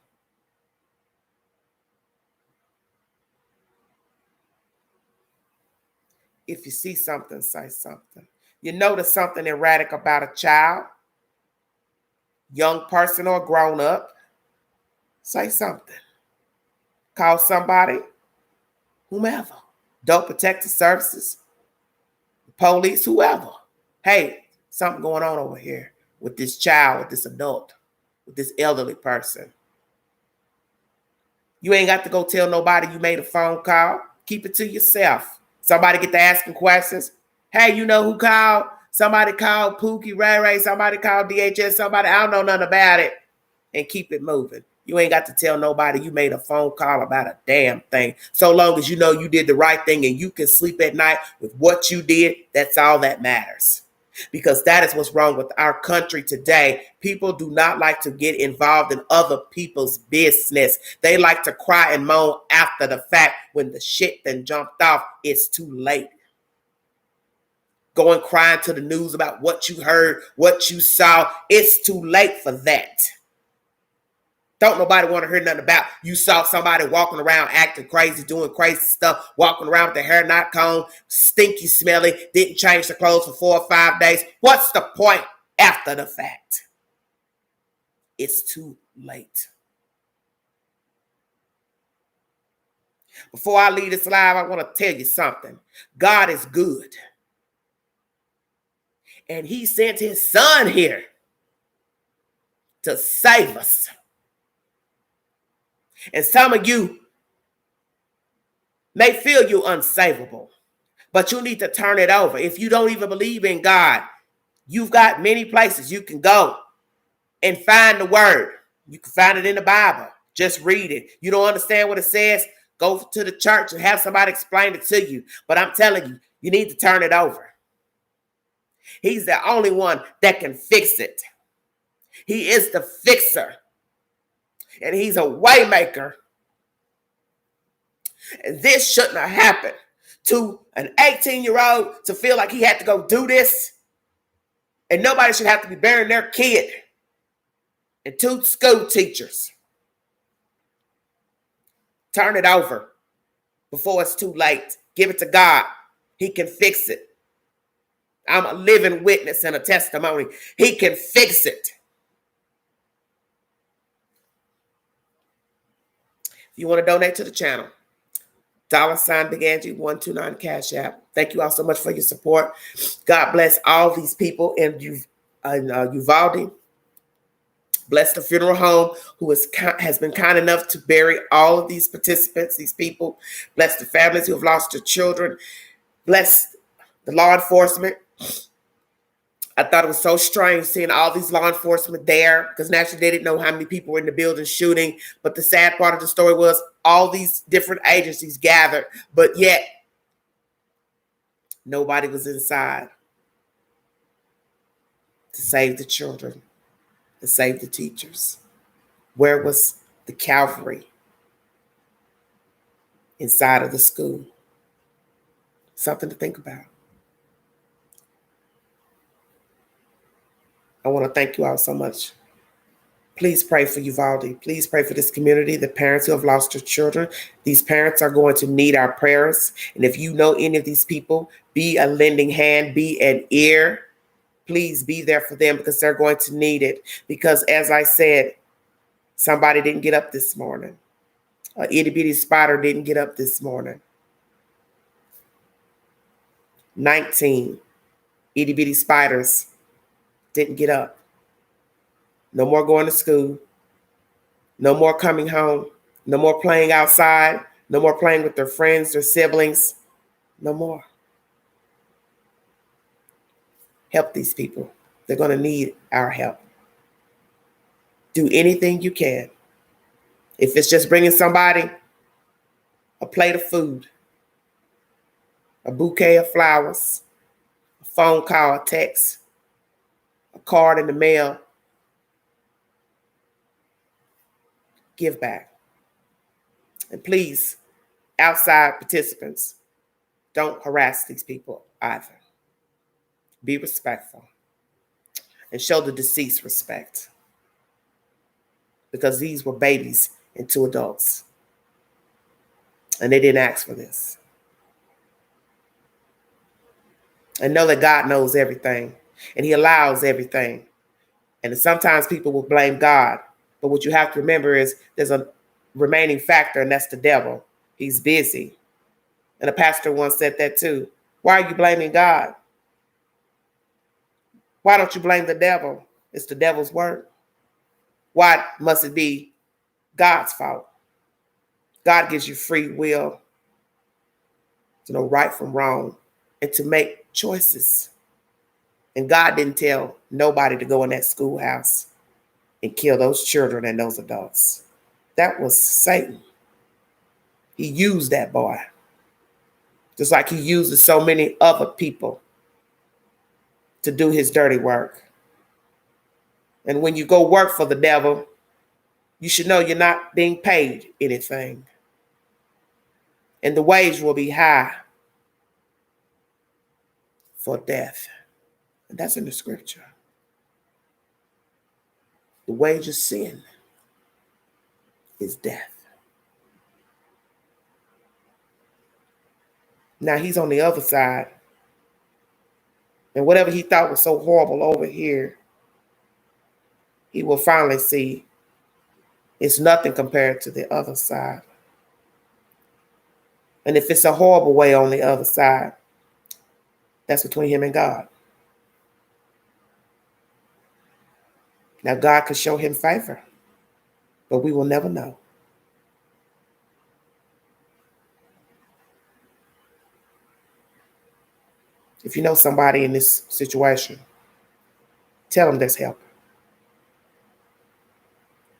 If you see something, say something. You notice something erratic about a child, young person or grown up, say something. Call somebody, whomever, Adult Protective Services, police, whoever. Hey, something going on over here with this child, with this adult, with this elderly person. You ain't got to go tell nobody you made a phone call. Keep it to yourself. Somebody get to asking questions. Hey, you know who called? Somebody called Pookie, Ray Ray. Somebody called DHS. Somebody, I don't know nothing about it. And keep it moving. You ain't got to tell nobody you made a phone call about a damn thing. So long as you know you did the right thing and you can sleep at night with what you did, that's all that matters. Because that is what's wrong with our country today. People do not like to get involved in other people's business. They like to cry and moan after the fact. When the shit then jumped off, it's too late. going crying to the news about what you heard, what you saw. It's too late for that. Don't nobody want to hear nothing about you saw somebody walking around acting crazy, doing crazy stuff, walking around with their hair not combed, stinky, smelly, didn't change their clothes for 4 or 5 days. What's the point after the fact? It's too late. Before I leave this live, I want to tell you something. God is good. And he sent his son here to save us. And some of you may feel you unsavable, but you need to turn it over. If you don't even believe in God, you've got many places you can go and find the word. You can find it in the Bible. Just read it. You don't understand what it says? Go to the church and have somebody explain it to you. But I'm telling you, you need to turn it over. He's the only one that can fix it. He is the fixer. And he's a way maker. And this shouldn't have happened to an 18-year-old to feel like he had to go do this. And nobody should have to be burying their kid. And 2 school teachers. Turn it over before it's too late. Give it to God. He can fix it. I'm a living witness and a testimony. He can fix it. If you want to donate to the channel, $ Big Angie 129 Cash App. Thank you all so much for your support. God bless all these people in Uvalde. Bless the funeral home who has been kind enough to bury all of these participants, these people. Bless the families who have lost their children. Bless the law enforcement. I thought it was so strange seeing all these law enforcement there because naturally they didn't know how many people were in the building shooting. But the sad part of the story was all these different agencies gathered, but yet nobody was inside to save the children, to save the teachers. Where was the cavalry inside of the school? Something to think about. I want to thank you all so much. Please pray for Uvalde. Please pray for this community, the parents who have lost their children. These parents are going to need our prayers. And if you know any of these people, be a lending hand, be an ear. Please be there for them because they're going to need it. Because as I said, somebody didn't get up this morning. An itty bitty spider didn't get up this morning. 19 itty bitty spiders didn't get up. No more going to school. No more coming home. No more playing outside. No more playing with their friends, their siblings. No more. Help these people. They're going to need our help. Do anything you can. If it's just bringing somebody a plate of food, a bouquet of flowers, a phone call, a text, a card in the mail, give back. And please, outside participants, don't harass these people either. Be respectful and show the deceased respect because these were babies and 2 adults and they didn't ask for this. And know that God knows everything and he allows everything. And sometimes people will blame God. But what you have to remember is there's a remaining factor, and that's the devil. He's busy. And a pastor once said that too. Why are you blaming God? Why don't you blame the devil? It's the devil's work. Why must it be God's fault? God gives you free will to know right from wrong and to make choices. And God didn't tell nobody to go in that schoolhouse and kill those children and those adults. That was Satan. He used that boy. Just like he uses so many other people to do his dirty work. And when you go work for the devil, you should know you're not being paid anything. And the wage will be high. for death. And that's in the scripture. The wage of sin is death. Now he's on the other side. And whatever he thought was so horrible over here, he will finally see it's nothing compared to the other side. And if it's a horrible way on the other side, that's between him and God. Now, God could show him favor, but we will never know. If you know somebody in this situation, tell them there's help.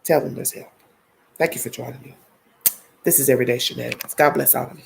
Tell them there's help. Thank you for joining me. This is Everyday Shenanigans. God bless all of you.